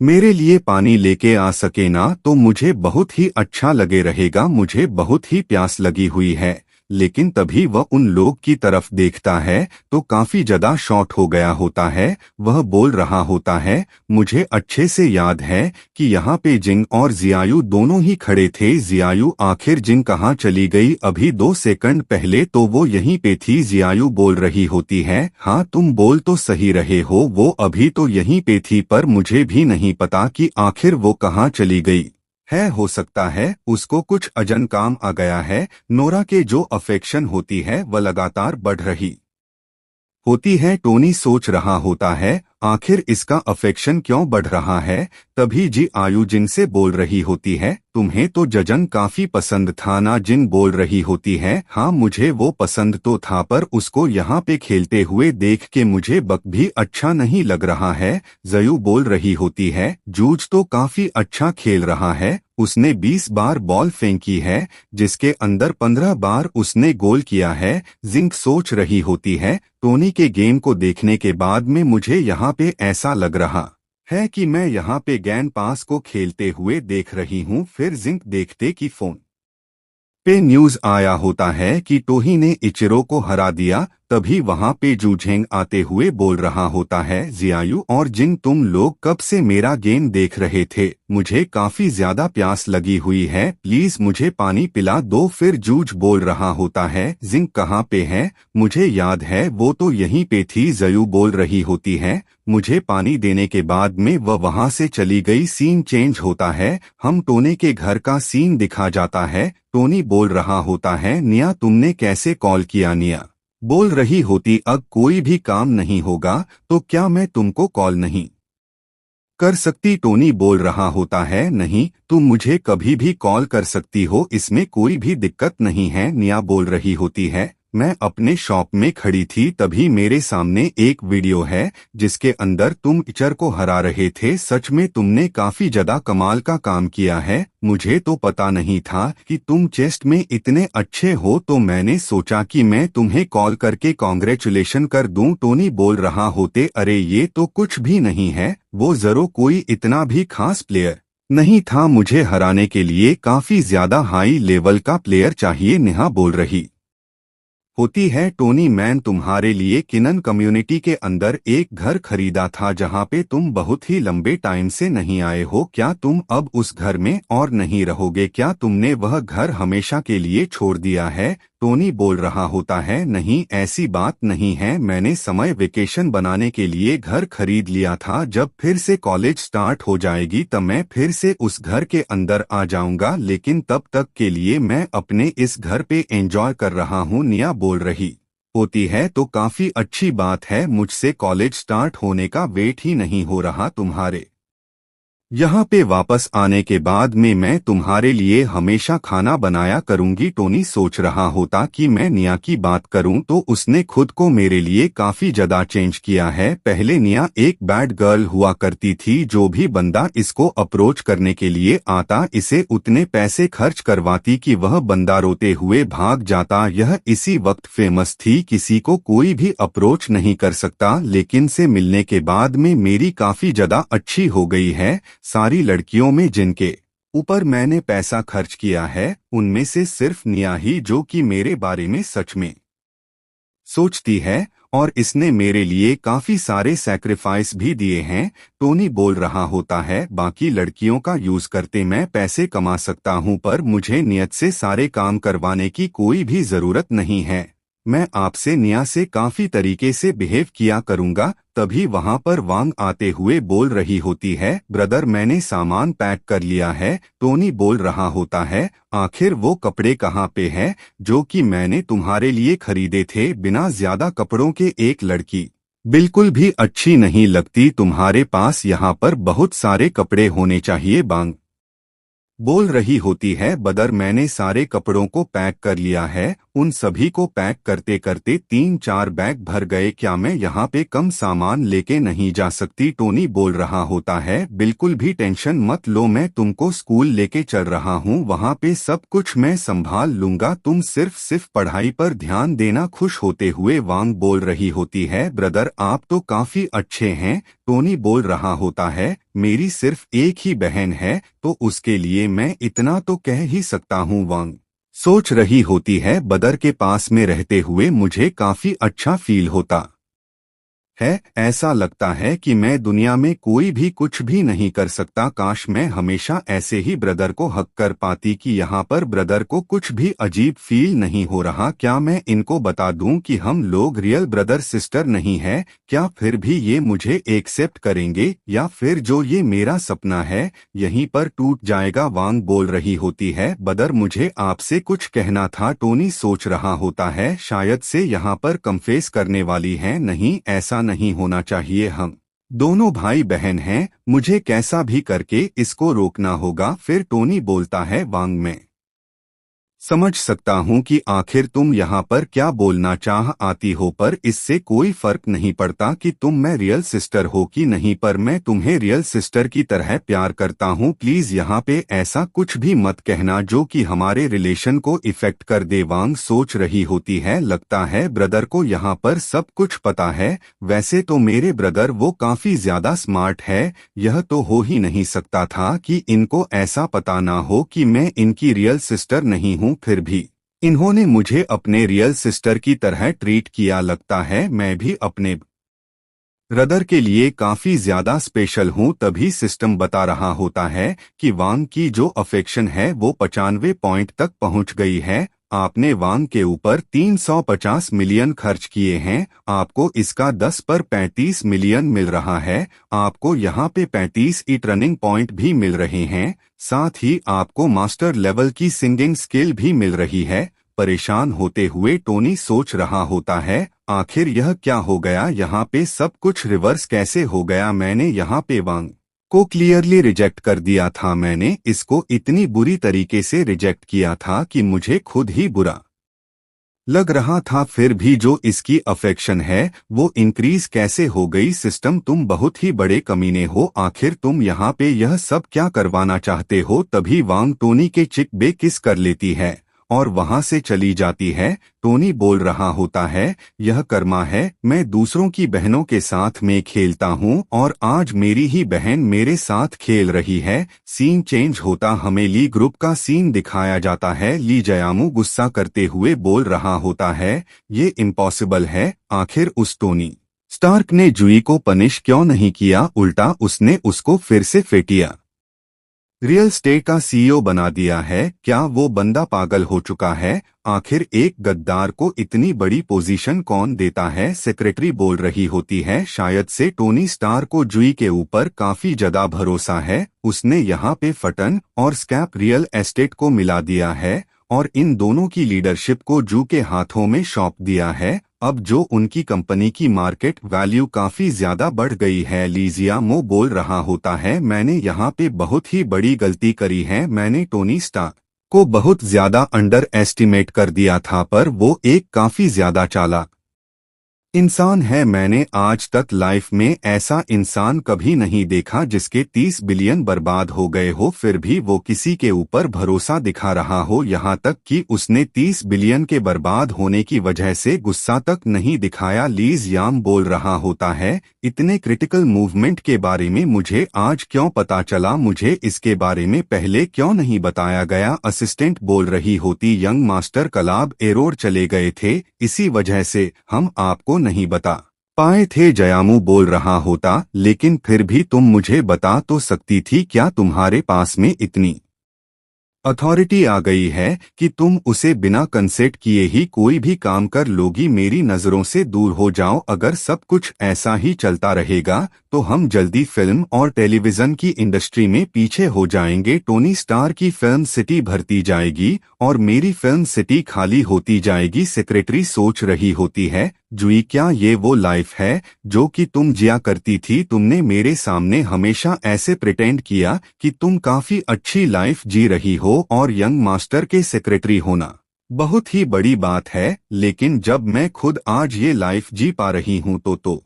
मेरे लिए पानी लेके आ सके ना तो मुझे बहुत ही अच्छा लगे रहेगा। मुझे बहुत ही प्यास लगी हुई है। लेकिन तभी वह उन लोग की तरफ देखता है तो काफी ज्यादा शॉर्ट हो गया होता है। वह बोल रहा होता है, मुझे अच्छे से याद है कि यहाँ पे जिंग और जियायु दोनों ही खड़े थे। जियायु आखिर जिंग कहाँ चली गई? अभी 2 सेकंड पहले तो वो यहीं पे थी। जियायु बोल रही होती है, हाँ तुम बोल तो सही रहे हो, वो अभी तो यहीं पे थी, पर मुझे भी नहीं पता कि आखिर वो कहाँ चली गई है। हो सकता है उसको कुछ अजन काम आ गया है। नोरा के जो अफेक्शन होती है वह लगातार बढ़ रही होती है। टोनी सोच रहा होता है, आखिर इसका अफेक्शन क्यों बढ़ रहा है? तभी जी आयु जिन से बोल रही होती है, तुम्हें तो जजन काफी पसंद था ना? जिन बोल रही होती है, हाँ मुझे वो पसंद तो था, पर उसको यहाँ पे खेलते हुए देख के मुझे बक भी अच्छा नहीं लग रहा है। जयू बोल रही होती है, जूझ तो काफी अच्छा खेल रहा है। उसने 20 बार बॉल फेंकी है, जिसके अंदर 15 बार उसने गोल किया है। जिंक सोच रही होती है, टोनी के गेम को देखने के बाद में मुझे यहाँ पे ऐसा लग रहा है कि मैं यहाँ पे गैन पास को खेलते हुए देख रही हूँ। फिर जिंक देखते कि फोन पे न्यूज आया होता है कि टोही ने इचिरो को हरा दिया। तभी वहां पे जूझेंग आते हुए बोल रहा होता है, जियायु और जिन तुम लोग कब से मेरा गेम देख रहे थे? मुझे काफी ज्यादा प्यास लगी हुई है, प्लीज मुझे पानी पिला दो। फिर जूझ बोल रहा होता है, जिंक कहाँ पे है? मुझे याद है वो तो यहीं पे थी। जयू बोल रही होती है, मुझे पानी देने के बाद में वह वहां से चली गई। सीन चेंज होता है, हम टोनी के घर का सीन दिखा जाता है। टोनी बोल रहा होता है, निया तुमने कैसे कॉल किया? निया बोल रही होती, अब कोई भी काम नहीं होगा तो क्या मैं तुमको कॉल नहीं कर सकती? टोनी बोल रहा होता है, नहीं तुम मुझे कभी भी कॉल कर सकती हो, इसमें कोई भी दिक्कत नहीं है। निया बोल रही होती है, मैं अपने शॉप में खड़ी थी, तभी मेरे सामने एक वीडियो है जिसके अंदर तुम इचर को हरा रहे थे। सच में तुमने काफी ज्यादा कमाल का काम किया है। मुझे तो पता नहीं था कि तुम चेस्ट में इतने अच्छे हो, तो मैंने सोचा कि मैं तुम्हें कॉल करके कॉन्ग्रेचुलेशन कर दूं। टोनी बोल रहा होते, अरे ये तो कुछ भी नहीं है, वो जरूर कोई इतना भी खास प्लेयर नहीं था। मुझे हराने के लिए काफी ज्यादा हाई लेवल का प्लेयर चाहिए। नेहा बोल रही होती है टोनी, मैं तुम्हारे लिए किनन कम्युनिटी के अंदर एक घर खरीदा था जहां पे तुम बहुत ही लंबे टाइम से नहीं आए हो। क्या तुम अब उस घर में और नहीं रहोगे? क्या तुमने वह घर हमेशा के लिए छोड़ दिया है? टोनी बोल रहा होता है, नहीं ऐसी बात नहीं है, मैंने समय वेकेशन बनाने के लिए घर खरीद लिया था। जब फिर से कॉलेज स्टार्ट हो जाएगी तब मैं फिर से उस घर के अंदर आ जाऊंगा, लेकिन तब तक के लिए मैं अपने इस घर पे एंजॉय कर रहा हूँ। निया बोल रही होती है, तो काफी अच्छी बात है, मुझसे कॉलेज स्टार्ट होने का वेट ही नहीं हो रहा तुम्हारे यहाँ पे वापस आने के बाद में मैं तुम्हारे लिए हमेशा खाना बनाया करूंगी। टोनी सोच रहा होता कि मैं निया की बात करूं तो उसने खुद को मेरे लिए काफी ज्यादा चेंज किया है। पहले निया एक बैड गर्ल हुआ करती थी, जो भी बंदा इसको अप्रोच करने के लिए आता इसे उतने पैसे खर्च करवाती कि वह बंदा रोते हुए भाग जाता। यह इसी वक्त फेमस थी, किसी को कोई भी अप्रोच नहीं कर सकता, लेकिन से मिलने के बाद में मेरी काफी ज्यादा अच्छी हो गई है। सारी लड़कियों में जिनके ऊपर मैंने पैसा खर्च किया है उनमें से सिर्फ निया ही जो कि मेरे बारे में सच में सोचती है, और इसने मेरे लिए काफी सारे सैक्रिफाइस भी दिए हैं। टोनी बोल रहा होता है, बाकी लड़कियों का यूज करते मैं पैसे कमा सकता हूं, पर मुझे नियत से सारे काम करवाने की कोई भी जरूरत नहीं है। मैं आपसे निया से काफी तरीके से बिहेव किया करूंगा। तभी वहां पर वांग आते हुए बोल रही होती है, ब्रदर मैंने सामान पैक कर लिया है। टोनी बोल रहा होता है, आखिर वो कपड़े कहाँ पे हैं जो कि मैंने तुम्हारे लिए खरीदे थे? बिना ज्यादा कपड़ों के एक लड़की बिल्कुल भी अच्छी नहीं लगती, तुम्हारे पास यहाँ पर बहुत सारे कपड़े होने चाहिए। बांग बोल रही होती है, बदर मैंने सारे कपड़ों को पैक कर लिया है। उन सभी को पैक करते करते 3-4 बैग भर गए, क्या मैं यहाँ पे कम सामान लेके नहीं जा सकती? टोनी बोल रहा होता है, बिल्कुल भी टेंशन मत लो, मैं तुमको स्कूल लेके चल रहा हूँ, वहाँ पे सब कुछ मैं संभाल लूंगा, तुम सिर्फ पढ़ाई पर ध्यान देना। खुश होते हुए वांग बोल रही होती है, ब्रदर आप तो काफी अच्छे हैं। टोनी बोल रहा होता है, मेरी सिर्फ एक ही बहन है तो उसके लिए मैं इतना तो कह ही सकता हूँ। वांग सोच रही होती है, बदर के पास में रहते हुए मुझे काफी अच्छा फील होता है, ऐसा लगता है कि मैं दुनिया में कोई भी कुछ भी नहीं कर सकता। काश मैं हमेशा ऐसे ही ब्रदर को हक कर पाती कि यहाँ पर ब्रदर को कुछ भी अजीब फील नहीं हो रहा। क्या मैं इनको बता दूं कि हम लोग रियल ब्रदर सिस्टर नहीं है? क्या फिर भी ये मुझे एक्सेप्ट करेंगे, या फिर जो ये मेरा सपना है यहीं पर टूट जाएगा? वांग बोल रही होती है, बदर मुझे आपसे कुछ कहना था। टोनी सोच रहा होता है, शायद से यहाँ पर कन्फेस करने वाली है। नहीं, ऐसा नहीं होना चाहिए, हम दोनों भाई बहन हैं, मुझे कैसा भी करके इसको रोकना होगा। फिर टोनी बोलता है, वांग में समझ सकता हूँ कि आखिर तुम यहाँ पर क्या बोलना चाह आती हो, पर इससे कोई फर्क नहीं पड़ता कि तुम मैं रियल सिस्टर हो कि नहीं, पर मैं तुम्हें रियल सिस्टर की तरह प्यार करता हूँ। प्लीज यहाँ पे ऐसा कुछ भी मत कहना जो कि हमारे रिलेशन को इफेक्ट कर दे। वांग सोच रही होती है, लगता है ब्रदर को यहाँ पर सब कुछ पता है। वैसे तो मेरे ब्रदर वो काफी ज्यादा स्मार्ट है, यह तो हो ही नहीं सकता था कि इनको ऐसा पता ना हो कि मैं इनकी रियल सिस्टर नहीं हूँ। फिर भी इन्होंने मुझे अपने रियल सिस्टर की तरह ट्रीट किया, लगता है मैं भी अपने ब्रदर के लिए काफी ज्यादा स्पेशल हूँ। तभी सिस्टम बता रहा होता है कि वांग की जो अफेक्शन है वो 95 पॉइंट तक पहुँच गई है। आपने वांग के ऊपर 350 मिलियन खर्च किए हैं, आपको इसका 10 पर 35 मिलियन मिल रहा है। आपको यहाँ पे 35 रनिंग पॉइंट भी मिल रहे हैं, साथ ही आपको मास्टर लेवल की सिंगिंग स्किल भी मिल रही है। परेशान होते हुए टोनी सोच रहा होता है, आखिर यह क्या हो गया? यहाँ पे सब कुछ रिवर्स कैसे हो गया? मैंने यहाँ पे वांग को क्लियरली रिजेक्ट कर दिया था, मैंने इसको इतनी बुरी तरीके से रिजेक्ट किया था कि मुझे खुद ही बुरा लग रहा था। फिर भी जो इसकी अफेक्शन है वो इंक्रीज कैसे हो गई? सिस्टम तुम बहुत ही बड़े कमीने हो, आखिर तुम यहाँ पे यह सब क्या करवाना चाहते हो? तभी वांग टोनी के चिक बे किस कर लेती है और वहां से चली जाती है। टोनी बोल रहा होता है, यह कर्मा है, मैं दूसरों की बहनों के साथ में खेलता हूँ और आज मेरी ही बहन मेरे साथ खेल रही है। सीन चेंज होता हमें ली ग्रुप का सीन दिखाया जाता है। ली जयामू गुस्सा करते हुए बोल रहा होता है, ये इम्पॉसिबल है, आखिर उस टोनी स्टार्क ने जुई को पनिश क्यों नहीं किया, उल्टा उसने उसको फिर से फेटिया रियल स्टेट का सीईओ बना दिया है। क्या वो बंदा पागल हो चुका है? आखिर एक गद्दार को इतनी बड़ी पोजीशन कौन देता है? सेक्रेटरी बोल रही होती है, शायद से टोनी स्टार को जुई के ऊपर काफी ज्यादा भरोसा है। उसने यहाँ पे फटन और स्कैप रियल एस्टेट को मिला दिया है और इन दोनों की लीडरशिप को जू के हाथों में सौंप दिया है। अब जो उनकी कंपनी की मार्केट वैल्यू काफी ज्यादा बढ़ गई है। लीजिया मो बोल रहा होता है, मैंने यहाँ पे बहुत ही बड़ी गलती करी है। मैंने टोनी स्टार्क को बहुत ज्यादा अंडर एस्टिमेट कर दिया था, पर वो एक काफी ज्यादा चालाक इंसान है। मैंने आज तक लाइफ में ऐसा इंसान कभी नहीं देखा जिसके 30 बिलियन बर्बाद हो गए हो, फिर भी वो किसी के ऊपर भरोसा दिखा रहा हो। यहाँ तक कि उसने 30 बिलियन के बर्बाद होने की वजह से गुस्सा तक नहीं दिखाया। लीज याम बोल रहा होता है, इतने क्रिटिकल मूवमेंट के बारे में मुझे आज क्यों पता चला, मुझे इसके बारे में पहले क्यों नहीं बताया गया। असिस्टेंट बोल रही होती, यंग मास्टर क्लाब एरोर चले गए थे, इसी वजह से हम आपको नहीं बता पाए थे। जयामू बोल रहा होता, लेकिन फिर भी तुम मुझे बता तो सकती थी, क्या तुम्हारे पास में इतनी अथॉरिटी आ गई है कि तुम उसे बिना कंसेंट किए ही कोई भी काम कर लोगी? मेरी नजरों से दूर हो जाओ। अगर सब कुछ ऐसा ही चलता रहेगा तो हम जल्दी फिल्म और टेलीविजन की इंडस्ट्री में पीछे हो जाएंगे। टोनी स्टार की फिल्म सिटी भरती जाएगी और मेरी फिल्म सिटी खाली होती जाएगी। सेक्रेटरी सोच रही होती है, जुई क्या ये वो लाइफ है जो कि तुम जिया करती थी? तुमने मेरे सामने हमेशा ऐसे प्रिटेंड किया कि तुम काफी अच्छी लाइफ जी रही हो और यंग मास्टर के सेक्रेटरी होना बहुत ही बड़ी बात है, लेकिन जब मैं खुद आज ये लाइफ जी पा रही हूँ तो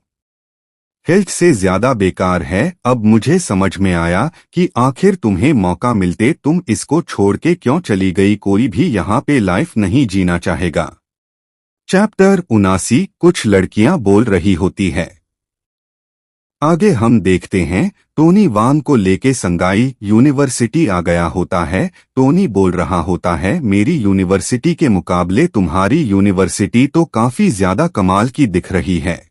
हेल्थ से ज्यादा बेकार है। अब मुझे समझ में आया कि आखिर तुम्हें मौका मिलते तुम इसको छोड़ के क्यों चली गई। कोई भी यहाँ पे लाइफ नहीं जीना चाहेगा। चैप्टर 79 कुछ लड़कियां बोल रही होती है। आगे हम देखते हैं, टोनी वांग को लेके संगाई यूनिवर्सिटी आ गया होता है। टोनी बोल रहा होता है, मेरी यूनिवर्सिटी के मुकाबले तुम्हारी यूनिवर्सिटी तो काफी ज्यादा कमाल की दिख रही है।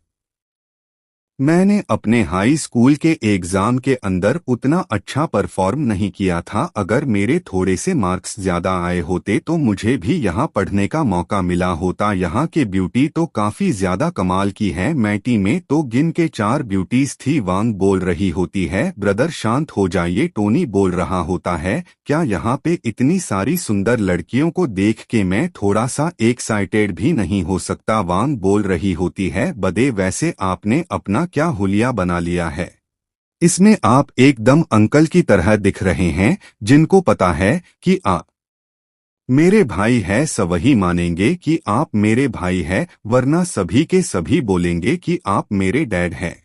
मैंने अपने हाई स्कूल के एग्जाम के अंदर उतना अच्छा परफॉर्म नहीं किया था। अगर मेरे थोड़े से मार्क्स ज्यादा आए होते तो मुझे भी यहाँ पढ़ने का मौका मिला होता। यहाँ के ब्यूटी तो काफी ज्यादा कमाल की है। मैटी में तो गिन के 4 ब्यूटीज थी। वांग बोल रही होती है, ब्रदर शांत हो जाइए। टोनी बोल रहा होता है, क्या यहाँ पे इतनी सारी सुंदर लड़कियों को देख के मैं थोड़ा सा एक्साइटेड भी नहीं हो सकता? वांग बोल रही होती है, बदे वैसे आपने अपना क्या हुलिया बना लिया है? इसमें आप एकदम अंकल की तरह दिख रहे हैं, जिनको पता है कि आप मेरे भाई है। सभी मानेंगे कि आप मेरे भाई है, वरना सभी के सभी बोलेंगे कि आप मेरे डैड हैं।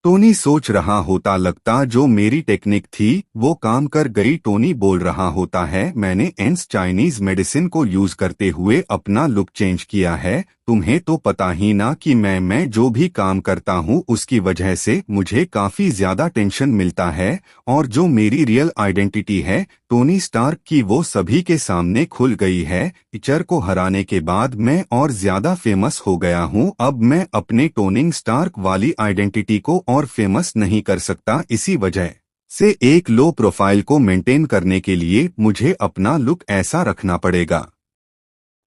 टोनी सोच रहा होता, लगता जो मेरी टेक्निक थी वो काम कर गई। टोनी बोल रहा होता है, मैंने एंस चाइनीज मेडिसिन को यूज करते हुए अपना लुक चेंज किया है। तुम्हें तो पता ही ना कि मैं जो भी काम करता हूँ उसकी वजह से मुझे काफी ज्यादा टेंशन मिलता है और जो मेरी रियल आइडेंटिटी है टोनी स्टार्क की, वो सभी के सामने खुल गई है। इचर को हराने के बाद मैं और ज्यादा फेमस हो गया हूँ। अब मैं अपने टोनिंग स्टार्क वाली आइडेंटिटी को और फेमस नहीं कर सकता। इसी वजह से एक लो प्रोफाइल को मेंटेन करने के लिए मुझे अपना लुक ऐसा रखना पड़ेगा।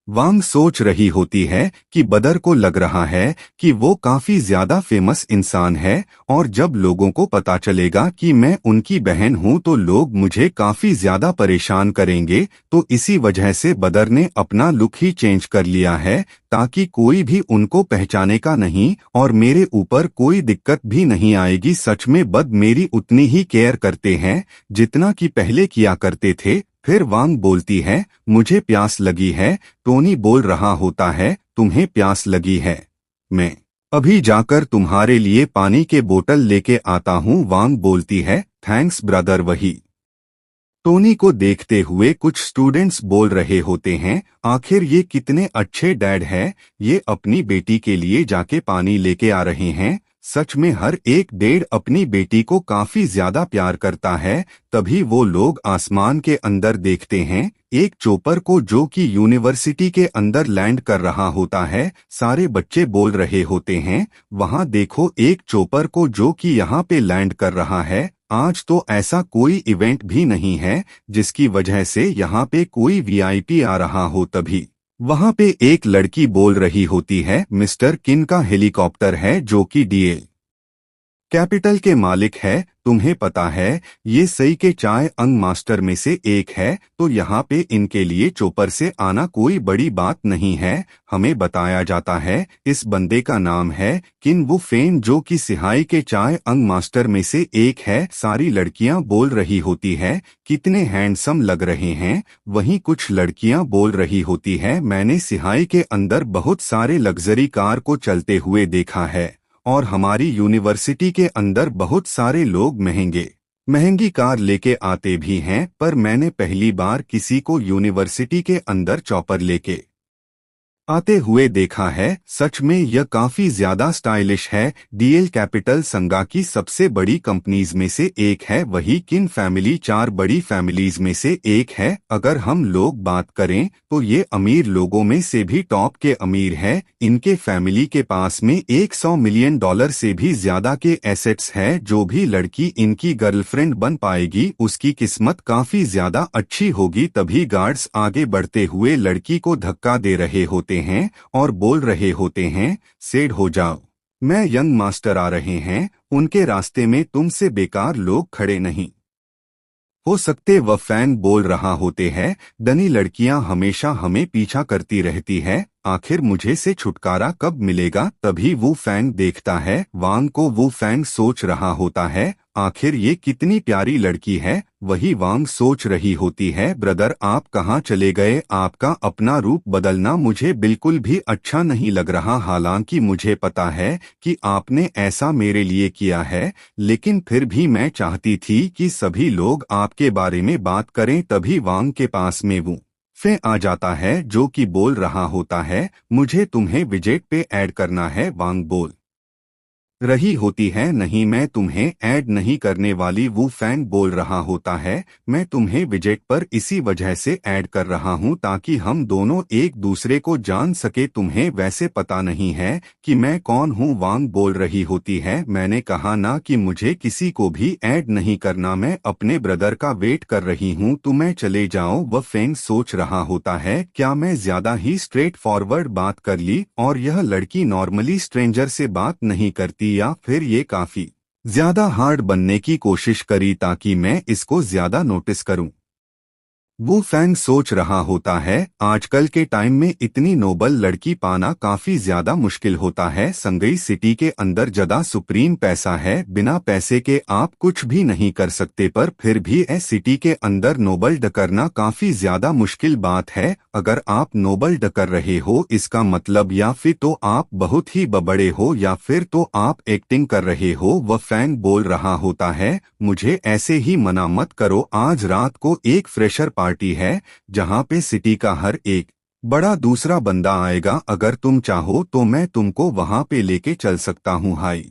वांग सोच रही होती है कि बदर को लग रहा है कि वो काफी ज्यादा फेमस इंसान है और जब लोगों को पता चलेगा कि मैं उनकी बहन हूं तो लोग मुझे काफी ज्यादा परेशान करेंगे। तो इसी वजह से बदर ने अपना लुक ही चेंज कर लिया है ताकि कोई भी उनको पहचाने का नहीं और मेरे ऊपर कोई दिक्कत भी नहीं आएगी। सच में बद मेरी उतनी ही केयर करते हैं जितना कि पहले किया करते थे। फिर वांग बोलती है, मुझे प्यास लगी है। टोनी बोल रहा होता है, तुम्हें प्यास लगी है, मैं अभी जाकर तुम्हारे लिए पानी के बोतल लेके आता हूँ। वांग बोलती है, थैंक्स ब्रदर। वही टोनी को देखते हुए कुछ स्टूडेंट्स बोल रहे होते हैं, आखिर ये कितने अच्छे डैड हैं, ये अपनी बेटी के लिए जाके पानी लेके आ रहे हैं। सच में हर एक डैड अपनी बेटी को काफी ज्यादा प्यार करता है। तभी वो लोग आसमान के अंदर देखते हैं एक चोपर को जो कि यूनिवर्सिटी के अंदर लैंड कर रहा होता है। सारे बच्चे बोल रहे होते हैं, वहां देखो एक चोपर को जो कि यहाँ पे लैंड कर रहा है। आज तो ऐसा कोई इवेंट भी नहीं है जिसकी वजह से यहाँ पे कोई वीआईपी आ रहा हो। तभी वहां पे एक लड़की बोल रही होती है, मिस्टर किन का हेलीकॉप्टर है जो कि डीए कैपिटल के मालिक है। तुम्हें पता है ये सही के चाय अंग मास्टर में से एक है, तो यहाँ पे इनके लिए चोपर से आना कोई बड़ी बात नहीं है। हमें बताया जाता है इस बंदे का नाम है किन वू फेन जो कि सिहाई के चाय अंग मास्टर में से एक है। सारी लड़कियां बोल रही होती है, कितने हैंडसम लग रहे हैं। वहीं कुछ लड़कियां बोल रही होती है, मैंने सिहाई के अंदर बहुत सारे लग्जरी कार को चलते हुए देखा है और हमारी यूनिवर्सिटी के अंदर बहुत सारे लोग महंगी कार लेके आते भी हैं, पर मैंने पहली बार किसी को यूनिवर्सिटी के अंदर चॉपर लेके आते हुए देखा है। सच में यह काफी ज्यादा स्टाइलिश है। डीएल कैपिटल संगा की सबसे बड़ी कंपनीज में से एक है। वही किन फैमिली 4 बड़ी फैमिलीज में से एक है। अगर हम लोग बात करें तो ये अमीर लोगों में से भी टॉप के अमीर है। इनके फैमिली के पास में $100 मिलियन से भी ज्यादा के एसेट्स है। जो भी लड़की इनकी गर्लफ्रेंड बन पाएगी उसकी किस्मत काफी ज्यादा अच्छी होगी। तभी गार्ड्स आगे बढ़ते हुए लड़की को धक्का दे रहे होते हैं और बोल रहे होते हैं, सेड हो जाओ, मैं यंग मास्टर आ रहे हैं। उनके रास्ते में तुमसे बेकार लोग खड़े नहीं हो सकते। वह फैन बोल रहा होते हैं, डनी लड़कियां हमेशा हमें पीछा करती रहती है, आखिर मुझे से छुटकारा कब मिलेगा। तभी वो फैन देखता है वांग को। वो फैन सोच रहा होता है, आखिर ये कितनी प्यारी लड़की है। वही वांग सोच रही होती है, ब्रदर आप कहाँ चले गए। आपका अपना रूप बदलना मुझे बिल्कुल भी अच्छा नहीं लग रहा। हालांकि मुझे पता है कि आपने ऐसा मेरे लिए किया है, लेकिन फिर भी मैं चाहती थी कि सभी लोग आपके बारे में बात करें। तभी वांग के पास में वो फे आ जाता है जो कि बोल रहा होता है, मुझे तुम्हें विजेट पे ऐड करना है। वांग बोल रही होती है, नहीं मैं तुम्हें ऐड नहीं करने वाली। वो फैन बोल रहा होता है, मैं तुम्हें विजेट पर इसी वजह से ऐड कर रहा हूँ ताकि हम दोनों एक दूसरे को जान सके। तुम्हें वैसे पता नहीं है कि मैं कौन हूँ। वांग बोल रही होती है, मैंने कहा ना कि मुझे किसी को भी ऐड नहीं करना, मैं अपने ब्रदर का वेट कर रही हूँ। तुम्हें चले जाओ। वह फैन सोच रहा होता है, क्या मैं ज्यादा ही स्ट्रेट फॉरवर्ड बात कर ली और यह लड़की नॉर्मली स्ट्रेंजर से बात नहीं करती, या फिर ये काफी ज्यादा हार्ड बनने की कोशिश करी ताकि मैं इसको ज्यादा नोटिस करूं। वो फैन सोच रहा होता है, आजकल के टाइम में इतनी नोबल लड़की पाना काफी ज्यादा मुश्किल होता है। संगई सिटी के अंदर जदा सुप्रीम पैसा है, बिना पैसे के आप कुछ भी नहीं कर सकते, पर फिर भी ए सिटी के अंदर नोबल ड करना काफी ज्यादा मुश्किल बात है। अगर आप नोबल ड कर रहे हो इसका मतलब या फिर तो आप बहुत ही बड़े हो या फिर तो आप एक्टिंग कर रहे हो। वह फैन बोल रहा होता है, मुझे ऐसे ही मना मत करो, आज रात को एक फ्रेशर पार्टी है जहां पे सिटी का हर एक बड़ा दूसरा बंदा आएगा। अगर तुम चाहो तो मैं तुमको वहां पे लेके चल सकता हूँ। हाई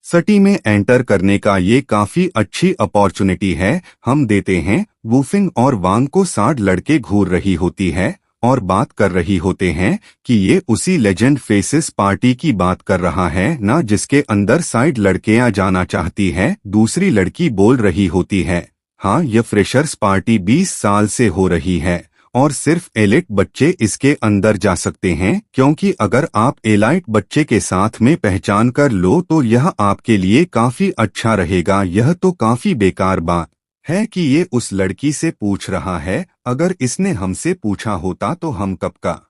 सिटी में एंटर करने का ये काफी अच्छी अपॉर्चुनिटी है, हम देते हैं। वूफिंग और वांग को 60 लड़के घूर रही होती है और बात कर रही होते हैं कि ये उसी लेजेंड फेसेस पार्टी की बात कर रहा है ना, जिसके अंदर साइड लड़कियां जाना चाहती है। दूसरी लड़की बोल रही होती है, हाँ यह फ्रेशर्स पार्टी 20 साल से हो रही है और सिर्फ एलिट बच्चे इसके अंदर जा सकते हैं, क्योंकि अगर आप एलाइट बच्चे के साथ में पहचान कर लो तो यह आपके लिए काफी अच्छा रहेगा। यह तो काफी बेकार बात है कि ये उस लड़की से पूछ रहा है, अगर इसने हमसे पूछा होता तो हम कब का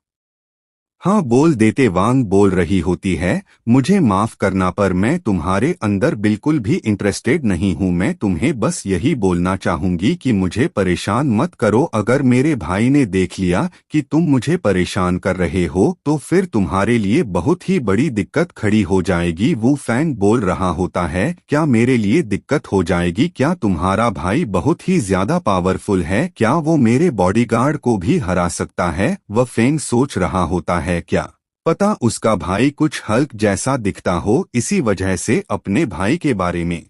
हाँ बोल देते वांग बोल रही होती है, मुझे माफ करना पर मैं तुम्हारे अंदर बिल्कुल भी इंटरेस्टेड नहीं हूँ। मैं तुम्हें बस यही बोलना चाहूंगी कि मुझे परेशान मत करो। अगर मेरे भाई ने देख लिया कि तुम मुझे परेशान कर रहे हो तो फिर तुम्हारे लिए बहुत ही बड़ी दिक्कत खड़ी हो जाएगी। वू फैंग बोल रहा होता है, क्या मेरे लिए दिक्कत हो जाएगी? क्या तुम्हारा भाई बहुत ही ज्यादा पावरफुल है? क्या वो मेरे बॉडीगार्ड को भी हरा सकता है? वह फेंग सोच रहा होता है, क्या पता उसका भाई कुछ हल्क जैसा दिखता हो, इसी वजह से अपने भाई के बारे में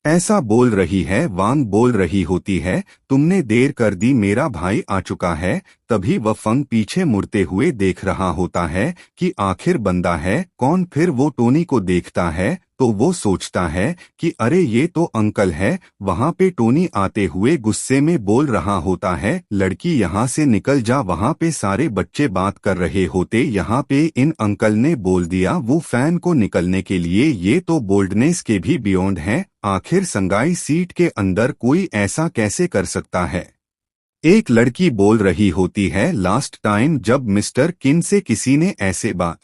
ऐसा बोल रही है। वांग बोल रही होती है, तुमने देर कर दी, मेरा भाई आ चुका है। तभी वह फंग पीछे मुड़ते हुए देख रहा होता है कि आखिर बंदा है कौन। फिर वो टोनी को देखता है तो वो सोचता है कि अरे ये तो अंकल है। वहां पे टोनी आते हुए गुस्से में बोल रहा होता है, लड़की यहाँ से निकल जा। वहां पे सारे बच्चे बात कर रहे होते, यहाँ पे इन अंकल ने बोल दिया वो फैन को निकलने के लिए। ये तो बोल्डनेस के भी बियॉन्ड है। आखिर संगाई सीट के अंदर कोई ऐसा कैसे कर सकता है? एक लड़की बोल रही होती है, लास्ट टाइम जब मिस्टर किन से किसी ने ऐसे बात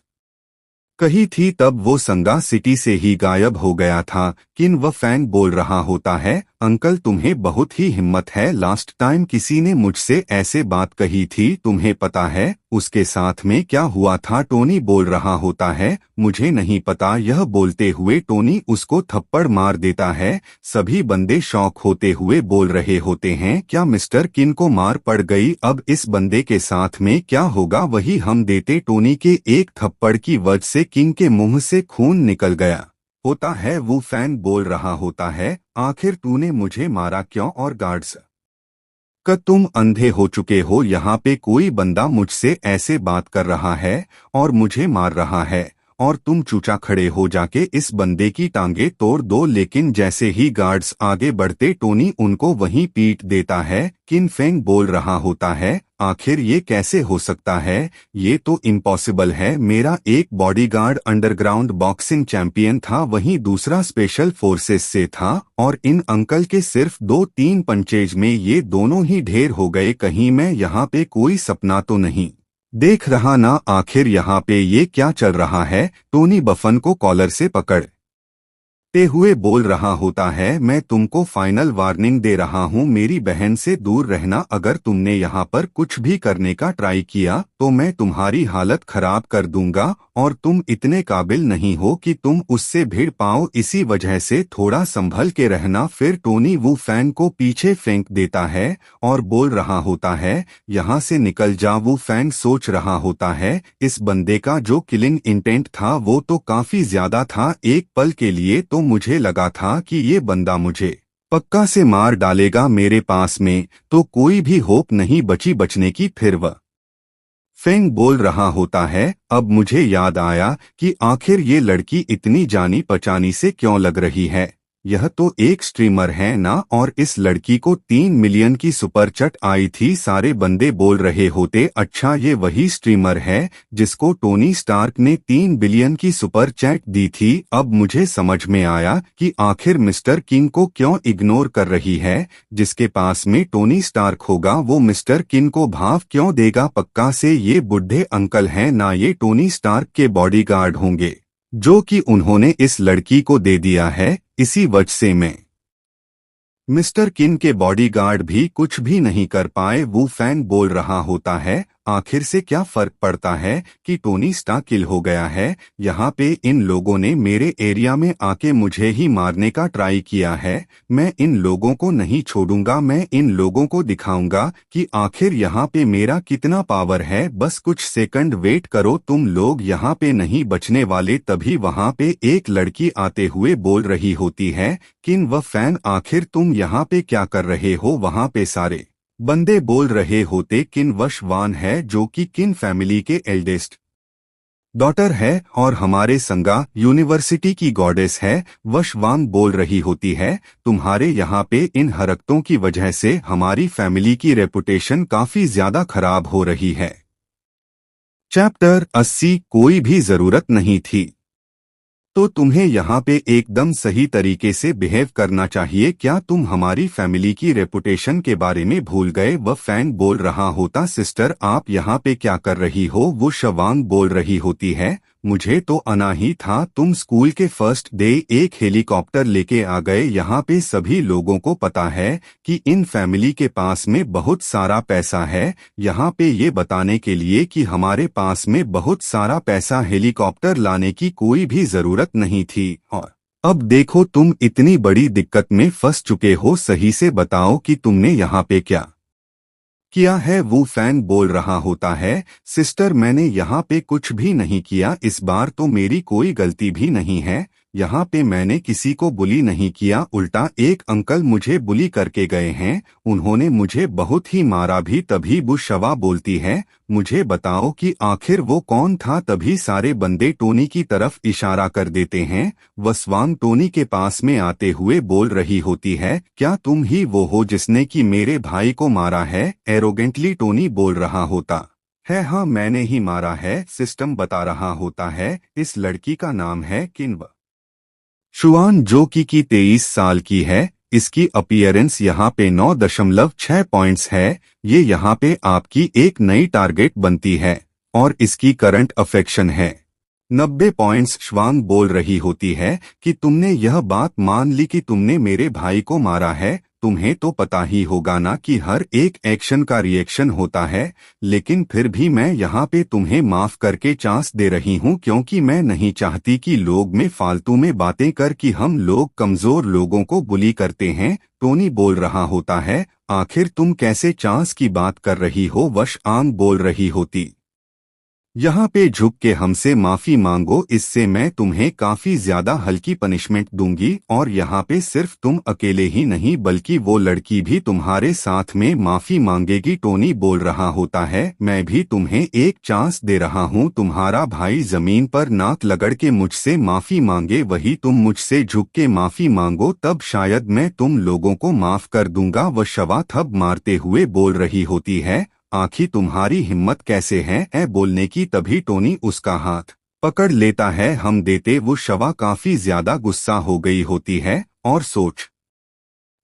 कही थी तब वो संगा सिटी से ही गायब हो गया था। किन व फैंग बोल रहा होता है, अंकल तुम्हें बहुत ही हिम्मत है। लास्ट टाइम किसी ने मुझसे ऐसे बात कही थी, तुम्हें पता है उसके साथ में क्या हुआ था? टोनी बोल रहा होता है, मुझे नहीं पता। यह बोलते हुए टोनी उसको थप्पड़ मार देता है। सभी बंदे शौक होते हुए बोल रहे होते हैं, क्या मिस्टर किन को मार पड़ गई? अब इस बंदे के साथ में क्या होगा वही हम देते। टोनी के एक थप्पड़ की वजह से किंग के मुंह से खून निकल गया होता है। वो फैन बोल रहा होता है, आखिर तूने मुझे मारा क्यों? और गार्ड्स का तुम अंधे हो चुके हो? यहाँ पे कोई बंदा मुझसे ऐसे बात कर रहा है और मुझे मार रहा है और तुम चूचा खड़े हो जाके इस बंदे की टांगे तोड़ दो। लेकिन जैसे ही गार्ड्स आगे बढ़ते टोनी उनको वहीं पीट देता है। किन फेंग बोल रहा होता है, आखिर ये कैसे हो सकता है? ये तो इम्पॉसिबल है। मेरा एक बॉडीगार्ड अंडरग्राउंड बॉक्सिंग चैंपियन था, वहीं दूसरा स्पेशल फोर्सेस से था और इन अंकल के सिर्फ 2-3 पंचेज में ये दोनों ही ढेर हो गए। कहीं मैं यहाँ पे कोई सपना तो नहीं देख रहा ना? आखिर यहाँ पे ये क्या चल रहा है? टोनी बफन को कॉलर से पकड़ ते हुए बोल रहा होता है, मैं तुमको फाइनल वार्निंग दे रहा हूँ, मेरी बहन से दूर रहना। अगर तुमने यहाँ पर कुछ भी करने का ट्राई किया तो मैं तुम्हारी हालत खराब कर दूंगा और तुम इतने काबिल नहीं हो कि तुम उससे भिड़ पाओ। इसी वजह से थोड़ा संभल के रहना। फिर टोनी वो फैन को पीछे फेंक देता है और बोल रहा होता है, यहाँ से निकल जा। वो फैन सोच रहा होता है, इस बंदे का जो किलिंग इंटेंट था वो तो काफी ज्यादा था। एक पल के लिए तो मुझे लगा था कि ये बंदा मुझे पक्का से मार डालेगा। मेरे पास में तो कोई भी होप नहीं बची बचने की। फिर वह फेंग बोल रहा होता है, अब मुझे याद आया कि आखिर ये लड़की इतनी जानी पहचानी से क्यों लग रही है। यह तो एक स्ट्रीमर है ना? और इस लड़की को 3 मिलियन की सुपर चैट आई थी। सारे बंदे बोल रहे होते, अच्छा ये वही स्ट्रीमर है जिसको टोनी स्टार्क ने 3 बिलियन की सुपर चैट दी थी। अब मुझे समझ में आया कि आखिर मिस्टर किंग को क्यों इग्नोर कर रही है। जिसके पास में टोनी स्टार्क होगा वो मिस्टर किंग को भाव क्यों देगा? पक्का से ये बुढ़े अंकल हैं ना, ये टोनी स्टार्क के बॉडीगार्ड होंगे जो कि उन्होंने इस लड़की को दे दिया है। इसी वजह से मैं मिस्टर किन के बॉडीगार्ड भी कुछ भी नहीं कर पाए। वो फैन बोल रहा होता है, आखिर से क्या फर्क पड़ता है कि टोनी स्टार्क किल हो गया है? यहाँ पे इन लोगों ने मेरे एरिया में आके मुझे ही मारने का ट्राई किया है। मैं इन लोगों को नहीं छोड़ूंगा। मैं इन लोगों को दिखाऊंगा कि आखिर यहाँ पे मेरा कितना पावर है। बस कुछ सेकंड वेट करो, तुम लोग यहाँ पे नहीं बचने वाले। तभी वहाँ पे एक लड़की आते हुए बोल रही होती है, किन व फैन आखिर तुम यहाँ पे क्या कर रहे हो? वहाँ पे सारे बंदे बोल रहे होते, किन वशवान है जो कि किन फैमिली के एल्डेस्ट डॉटर है और हमारे संगा यूनिवर्सिटी की गॉडेस है। वशवान बोल रही होती है, तुम्हारे यहाँ पे इन हरकतों की वजह से हमारी फैमिली की रेपुटेशन काफी ज्यादा खराब हो रही है। चैप्टर 80 कोई भी जरूरत नहीं थी। तो तुम्हें यहाँ पे एकदम सही तरीके से बिहेव करना चाहिए। क्या तुम हमारी फैमिली की रेपुटेशन के बारे में भूल गए? वह फैन बोल रहा होता। सिस्टर आप यहाँ पे क्या कर रही हो? वो शवांग बोल रही होती है। मुझे तो आना ही था। तुम स्कूल के फर्स्ट डे एक हेलीकॉप्टर लेके आ गए। यहाँ पे सभी लोगों को पता है कि इन फैमिली के पास में बहुत सारा पैसा है। यहाँ पे ये बताने के लिए कि हमारे पास में बहुत सारा पैसा, हेलीकॉप्टर लाने की कोई भी जरूरत नहीं थी। और अब देखो तुम इतनी बड़ी दिक्कत में फंस चुके हो। सही से बताओ कि तुमने यहाँ पे क्या किया है? वो फैन बोल रहा होता है। सिस्टर मैंने यहाँ पे कुछ भी नहीं किया। इस बार तो मेरी कोई गलती भी नहीं है। यहाँ पे मैंने किसी को बुली नहीं किया, उल्टा एक अंकल मुझे बुली करके गए हैं। उन्होंने मुझे बहुत ही मारा भी। तभी बुशवा बोलती है, मुझे बताओ कि आखिर वो कौन था? तभी सारे बंदे टोनी की तरफ इशारा कर देते हैं। वसवांग टोनी के पास में आते हुए बोल रही होती है, क्या तुम ही वो हो जिसने कि मेरे भाई को मारा है? एरोगेंटली टोनी बोल रहा होता है, हाँ मैंने ही मारा है। सिस्टम बता रहा होता है। इस लड़की का नाम है किन्व शुआन, जो कि 23 साल की है। इसकी अपीयरेंस यहाँ पे 9.6 पॉइंट्स है। ये यहाँ पे आपकी एक नई टारगेट बनती है। और इसकी करंट अफेक्शन है 90 पॉइंट्स। श्वांग बोल रही होती है कि तुमने यह बात मान ली कि तुमने मेरे भाई को मारा है। तुम्हें तो पता ही होगा ना कि हर एक एक्शन का रिएक्शन होता है। लेकिन फिर भी मैं यहाँ पे तुम्हें माफ करके चांस दे रही हूँ, क्योंकि मैं नहीं चाहती कि लोग में फालतू में बातें कर कि हम लोग कमजोर लोगों को बुली करते हैं। टोनी बोल रहा होता है, आखिर तुम कैसे चांस की बात कर रही हो? वशआंग बोल रही होती, यहाँ पे झुक के हमसे माफी मांगो, इससे मैं तुम्हें काफी ज्यादा हल्की पनिशमेंट दूंगी। और यहाँ पे सिर्फ तुम अकेले ही नहीं बल्कि वो लड़की भी तुम्हारे साथ में माफी मांगेगी। टोनी बोल रहा होता है, मैं भी तुम्हें एक चांस दे रहा हूँ। तुम्हारा भाई जमीन पर नाक लगड़ के मुझसे माफी मांगे, वही तुम मुझसे झुक के माफी मांगो, तब शायद मैं तुम लोगों को माफ कर दूंगा। वह शवा थप मारते हुए बोल रही होती है, आखिर तुम्हारी हिम्मत कैसे है बोलने की? तभी टोनी उसका हाथ पकड़ लेता है। हम देते वो शवा काफी ज्यादा गुस्सा हो गई होती है और सोच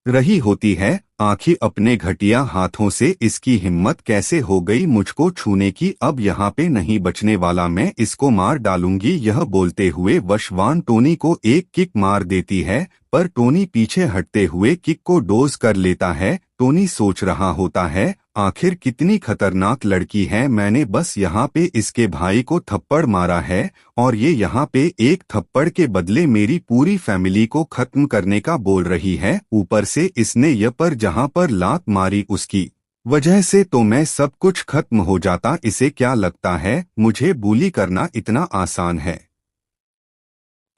रही होती है, आखिर अपने घटिया हाथों से इसकी हिम्मत कैसे हो गई मुझको छूने की? अब यहाँ पे नहीं बचने वाला, मैं इसको मार डालूंगी। यह बोलते हुए वशवान टोनी को एक किक मार देती है, पर टोनी पीछे हटते हुए किक को डोज कर लेता है। टोनी सोच रहा होता है, आखिर कितनी खतरनाक लड़की है। मैंने बस यहाँ पे इसके भाई को थप्पड़ मारा है और ये यहाँ पे एक थप्पड़ के बदले मेरी पूरी फैमिली को खत्म करने का बोल रही है। ऊपर से इसने यह पर जहाँ पर लात मारी उसकी वजह से तो मैं सब कुछ खत्म हो जाता। इसे क्या लगता है मुझे bully करना इतना आसान है?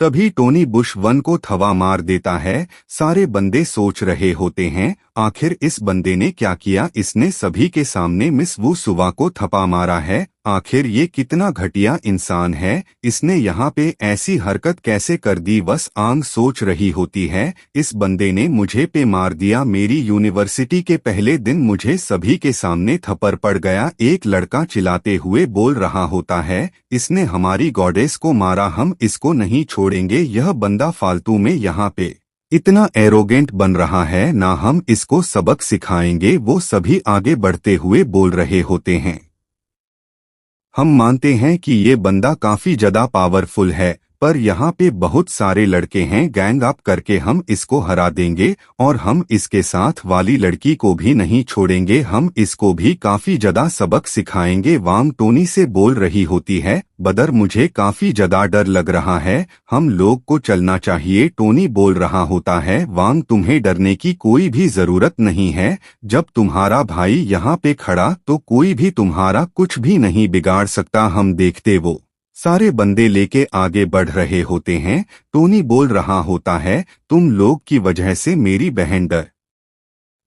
तभी टोनी बुश वन को थवा मार देता है। सारे बंदे सोच रहे होते हैं, आखिर इस बंदे ने क्या किया? इसने सभी के सामने मिस वू सुवा को थप्पा मारा है। आखिर ये कितना घटिया इंसान है, इसने यहाँ पे ऐसी हरकत कैसे कर दी? वसआंग सोच रही होती है, इस बंदे ने मुझे पे मार दिया। मेरी यूनिवर्सिटी के पहले दिन मुझे सभी के सामने थप्पड़ पड़ गया। एक लड़का चिल्लाते हुए बोल रहा होता है, इसने हमारी गॉडेस को मारा, हम इसको नहीं छोड़ेंगे। यह बंदा फालतू में यहाँ पे इतना एरोगेंट बन रहा है, ना हम इसको सबक सिखाएंगे। वो सभी आगे बढ़ते हुए बोल रहे होते हैं, हम मानते हैं कि ये बंदा काफी ज्यादा पावरफुल है, पर यहाँ पे बहुत सारे लड़के हैं, गैंग अप करके हम इसको हरा देंगे और हम इसके साथ वाली लड़की को भी नहीं छोड़ेंगे, हम इसको भी काफी ज्यादा सबक सिखाएंगे। वांग टोनी से बोल रही होती है, बदर मुझे काफी ज्यादा डर लग रहा है, हम लोग को चलना चाहिए। टोनी बोल रहा होता है, वांग तुम्हें डरने की कोई भी जरूरत नहीं है, जब तुम्हारा भाई यहाँ पे खड़ा तो कोई भी तुम्हारा कुछ भी नहीं बिगाड़ सकता। हम देखते वो सारे बंदे लेके आगे बढ़ रहे होते हैं। टोनी बोल रहा होता है, तुम लोग की वजह से मेरी बहन डर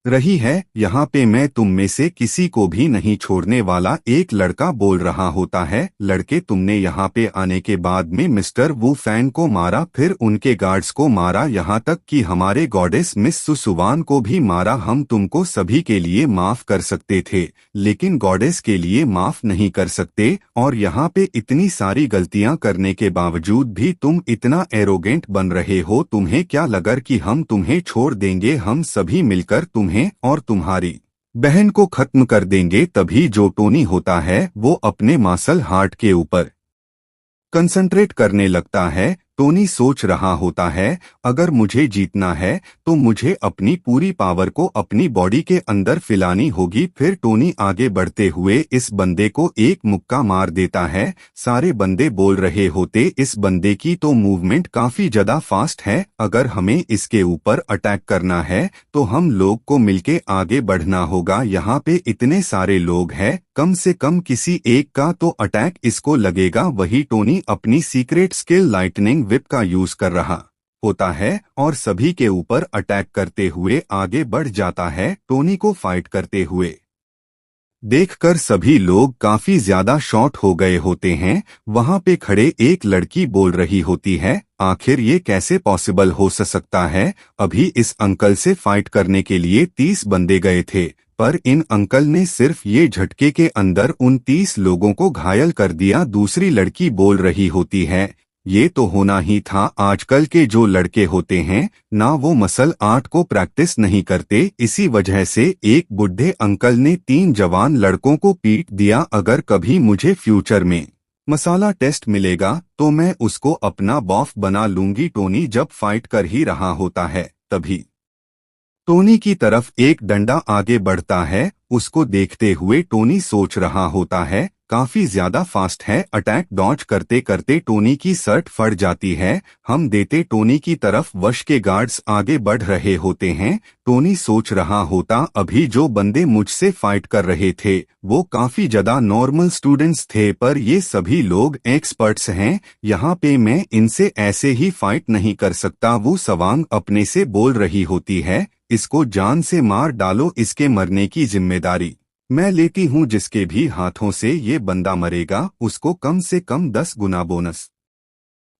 रही है। यहाँ पे मैं तुम में से किसी को भी नहीं छोड़ने वाला, एक लड़का बोल रहा होता है। लड़के, तुमने यहाँ पे आने के बाद में मिस्टर वू फैन को मारा, फिर उनके गार्ड्स को मारा, यहाँ तक कि हमारे गॉडेस मिस सुसुवान को भी मारा। हम तुमको सभी के लिए माफ कर सकते थे, लेकिन गॉडेस के लिए माफ नहीं कर सकते। और यहाँ पे इतनी सारी गलतियां करने के बावजूद भी तुम इतना एरोगेंट बन रहे हो। तुम्हें क्या लगा कि हम तुम्हें छोड़ देंगे? हम सभी मिलकर तुम्हें और तुम्हारी बहन को खत्म कर देंगे। तभी जो टोनी होता है वो अपने मार्शल आर्ट के ऊपर कंसंट्रेट करने लगता है। टोनी सोच रहा होता है, अगर मुझे जीतना है तो मुझे अपनी पूरी पावर को अपनी बॉडी के अंदर फैलानी होगी। फिर टोनी आगे बढ़ते हुए इस बंदे को एक मुक्का मार देता है। सारे बंदे बोल रहे होते, इस बंदे की तो मूवमेंट काफी ज्यादा फास्ट है, अगर हमें इसके ऊपर अटैक करना है तो हम लोग को मिलके आगे बढ़ना होगा। यहाँ पे इतने सारे लोग हैं, कम से कम किसी एक का तो अटैक इसको लगेगा। वही टोनी अपनी सीक्रेट स्किल लाइटनिंग विप का यूज कर रहा होता है और सभी के ऊपर अटैक करते हुए आगे बढ़ जाता है। टोनी को फाइट करते हुए देखकर सभी लोग काफी ज्यादा शॉक हो गए होते हैं। वहां पे खड़े एक लड़की बोल रही होती है, आखिर ये कैसे पॉसिबल हो सकता है? अभी इस अंकल से फाइट करने के लिए 30 बंदे गए थे, पर इन अंकल ने सिर्फ ये झटके के अंदर उन 30 लोगों को घायल कर दिया। दूसरी लड़की बोल रही होती है, ये तो होना ही था। आजकल के जो लड़के होते हैं ना, वो मसल आर्ट को प्रैक्टिस नहीं करते, इसी वजह से एक बुढ़े अंकल ने 3 जवान लड़कों को पीट दिया। अगर कभी मुझे फ्यूचर में मसाला टेस्ट मिलेगा तो मैं उसको अपना बॉफ बना लूंगी। टोनी जब फाइट कर ही रहा होता है, तभी टोनी की तरफ एक डंडा आगे बढ़ता है। उसको देखते हुए टोनी सोच रहा होता है, काफी ज्यादा फास्ट है। अटैक डॉज करते करते टोनी की शर्ट फट जाती है। हम देते टोनी की तरफ वश के गार्ड्स आगे बढ़ रहे होते हैं। टोनी सोच रहा होता, अभी जो बंदे मुझसे फाइट कर रहे थे वो काफी ज्यादा नॉर्मल स्टूडेंट्स थे, पर ये सभी लोग एक्सपर्ट्स हैं। यहाँ पे मैं इनसे ऐसे ही फाइट नहीं कर सकता। वो सवांग अपने से बोल रही होती है, इसको जान से मार डालो, इसके मरने की जिम्मेदारी मैं लेती हूँ। जिसके भी हाथों से ये बंदा मरेगा उसको कम से कम 10 गुना बोनस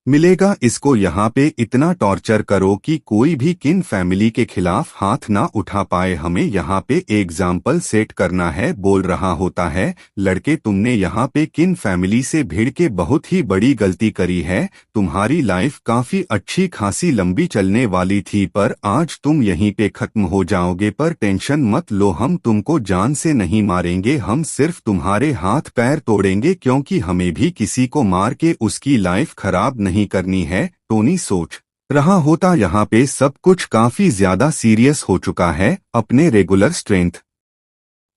मिलेगा। इसको यहाँ पे इतना टॉर्चर करो कि कोई भी किन फैमिली के खिलाफ हाथ ना उठा पाए। हमें यहाँ पे एग्जाम्पल सेट करना है, बोल रहा होता है। लड़के, तुमने यहाँ पे किन फैमिली से भिड़ के बहुत ही बड़ी गलती करी है। तुम्हारी लाइफ काफी अच्छी खासी लंबी चलने वाली थी, पर आज तुम यहीं पे खत्म हो जाओगे। पर टेंशन मत लो, हम तुमको जान से नहीं मारेंगे, हम सिर्फ तुम्हारे हाथ पैर तोड़ेंगे, क्योंकि हमें भी किसी को मार के उसकी लाइफ खराब नहीं करनी है। टोनी सोच रहा होता, यहाँ पे सब कुछ काफी ज्यादा सीरियस हो चुका है। अपने रेगुलर स्ट्रेंथ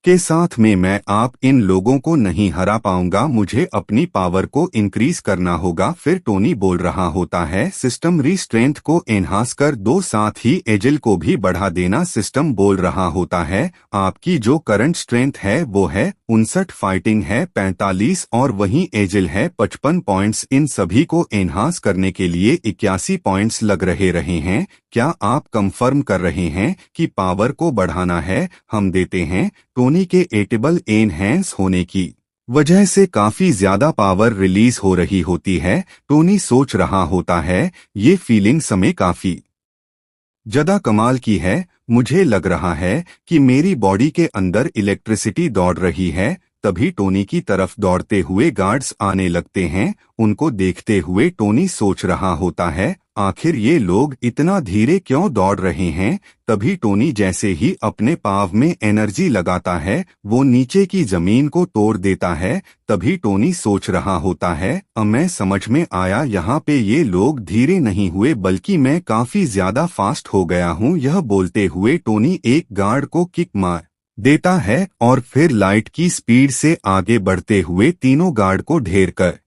के साथ में मैं आप इन लोगों को नहीं हरा पाऊंगा, मुझे अपनी पावर को इंक्रीज करना होगा। फिर टोनी बोल रहा होता है, सिस्टम री स्ट्रेंथ को एनहांस कर दो, साथ ही एजिल को भी बढ़ा देना। सिस्टम बोल रहा होता है, आपकी जो करंट स्ट्रेंथ है वो है 59, फाइटिंग है 45 और वहीं एजिल है 55 पॉइंट्स। इन सभी को एनहांस करने के लिए 81 पॉइंट्स लग रहे हैं। क्या आप कंफर्म कर रहे हैं कि पावर को बढ़ाना है? हम देते हैं। टोनी के एटेबल एनहेंस होने की वजह से काफी ज्यादा पावर रिलीज हो रही होती है। टोनी सोच रहा होता है, ये फीलिंग समय काफी ज्यादा कमाल की है। मुझे लग रहा है कि मेरी बॉडी के अंदर इलेक्ट्रिसिटी दौड़ रही है। तभी टोनी की तरफ दौड़ते हुए गार्ड्स आने लगते हैं। उनको देखते हुए टोनी सोच रहा होता है, आखिर ये लोग इतना धीरे क्यों दौड़ रहे हैं। तभी टोनी जैसे ही अपने पाव में एनर्जी लगाता है, वो नीचे की जमीन को तोड़ देता है। तभी टोनी सोच रहा होता है, अब मैं समझ में आया, यहाँ पे ये लोग धीरे नहीं हुए बल्कि मैं काफी ज्यादा फास्ट हो गया हूँ। यह बोलते हुए टोनी एक गार्ड को किक मार देता है और फिर लाइट की स्पीड से आगे बढ़ते हुए तीनों गार्ड को ढेर कर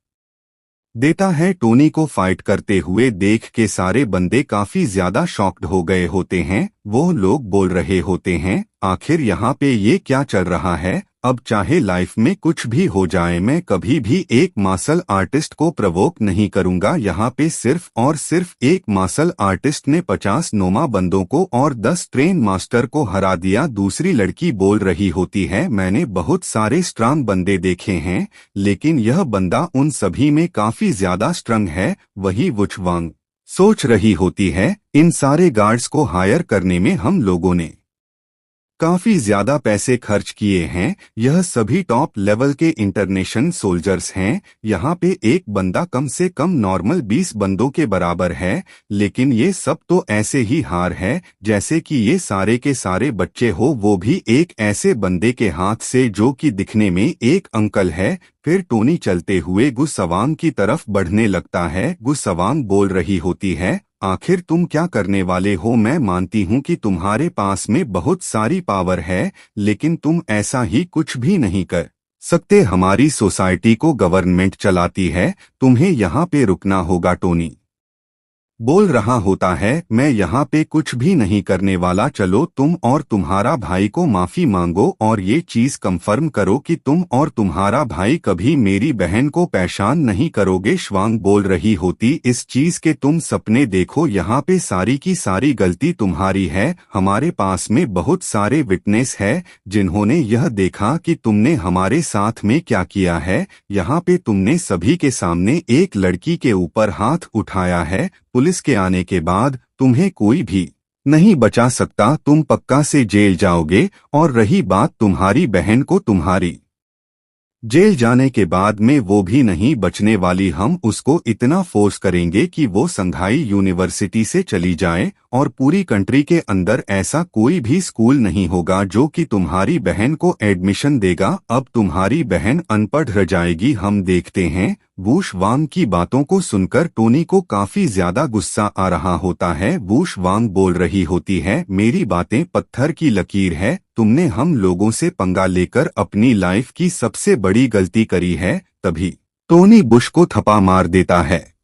देता है। टोनी को फाइट करते हुए देख के सारे बंदे काफी ज्यादा शॉक्ड हो गए होते हैं। वो लोग बोल रहे होते हैं, आखिर यहाँ पे ये क्या चल रहा है। अब चाहे लाइफ में कुछ भी हो जाए, मैं कभी भी एक मार्शल आर्टिस्ट को प्रवोक नहीं करूंगा। यहाँ पे सिर्फ और सिर्फ एक मार्शल आर्टिस्ट ने 50 नोमा बंदों को और 10 ट्रेन मास्टर को हरा दिया। दूसरी लड़की बोल रही होती है, मैंने बहुत सारे स्ट्रांग बंदे देखे हैं, लेकिन यह बंदा उन सभी में काफी ज्यादा स्ट्रंग है। वही वुचवांग सोच रही होती है, इन सारे गार्ड्स को हायर करने में हम लोगों ने काफी ज्यादा पैसे खर्च किए हैं। यह सभी टॉप लेवल के इंटरनेशनल सोल्जर्स हैं। यहाँ पे एक बंदा कम से कम नॉर्मल 20 बंदों के बराबर है, लेकिन ये सब तो ऐसे ही हार है जैसे कि ये सारे के सारे बच्चे हो, वो भी एक ऐसे बंदे के हाथ से जो कि दिखने में एक अंकल है। फिर टोनी चलते हुए गुस्सवांग की तरफ बढ़ने लगता है। गुस्सवांग बोल रही होती है, आखिर तुम क्या करने वाले हो। मैं मानती हूँ कि तुम्हारे पास में बहुत सारी पावर है, लेकिन तुम ऐसा ही कुछ भी नहीं कर सकते। हमारी सोसाइटी को गवर्नमेंट चलाती है, तुम्हें यहाँ पे रुकना होगा। टोनी बोल रहा होता है, मैं यहाँ पे कुछ भी नहीं करने वाला। चलो तुम और तुम्हारा भाई को माफी मांगो और ये चीज कंफर्म करो कि तुम और तुम्हारा भाई कभी मेरी बहन को परेशान नहीं करोगे। श्वांग बोल रही होती, इस चीज के तुम सपने देखो, यहाँ पे सारी की सारी गलती तुम्हारी है। हमारे पास में बहुत सारे विटनेस है जिन्होंने यह देखा कि तुमने हमारे साथ में क्या किया है। यहाँ पे तुमने सभी के सामने एक लड़की के ऊपर हाथ उठाया है। पुलिस के आने के बाद तुम्हें कोई भी नहीं बचा सकता, तुम पक्का से जेल जाओगे। और रही बात तुम्हारी बहन को, तुम्हारी जेल जाने के बाद में वो भी नहीं बचने वाली। हम उसको इतना फोर्स करेंगे कि वो संघाई यूनिवर्सिटी से चली जाए और पूरी कंट्री के अंदर ऐसा कोई भी स्कूल नहीं होगा जो कि तुम्हारी बहन को एडमिशन देगा। अब तुम्हारी बहन अनपढ़ रह जाएगी। हम देखते हैं। वूश वांग की बातों को सुनकर टोनी को काफी ज्यादा गुस्सा आ रहा होता है। वूश वांग बोल रही होती है, मेरी बातें पत्थर की लकीर है। तुमने हम लोगों से पंगा लेकर अपनी लाइफ की सबसे बड़ी गलती करी है। तभी टोनी बुश को थप्पड़ मार देता है।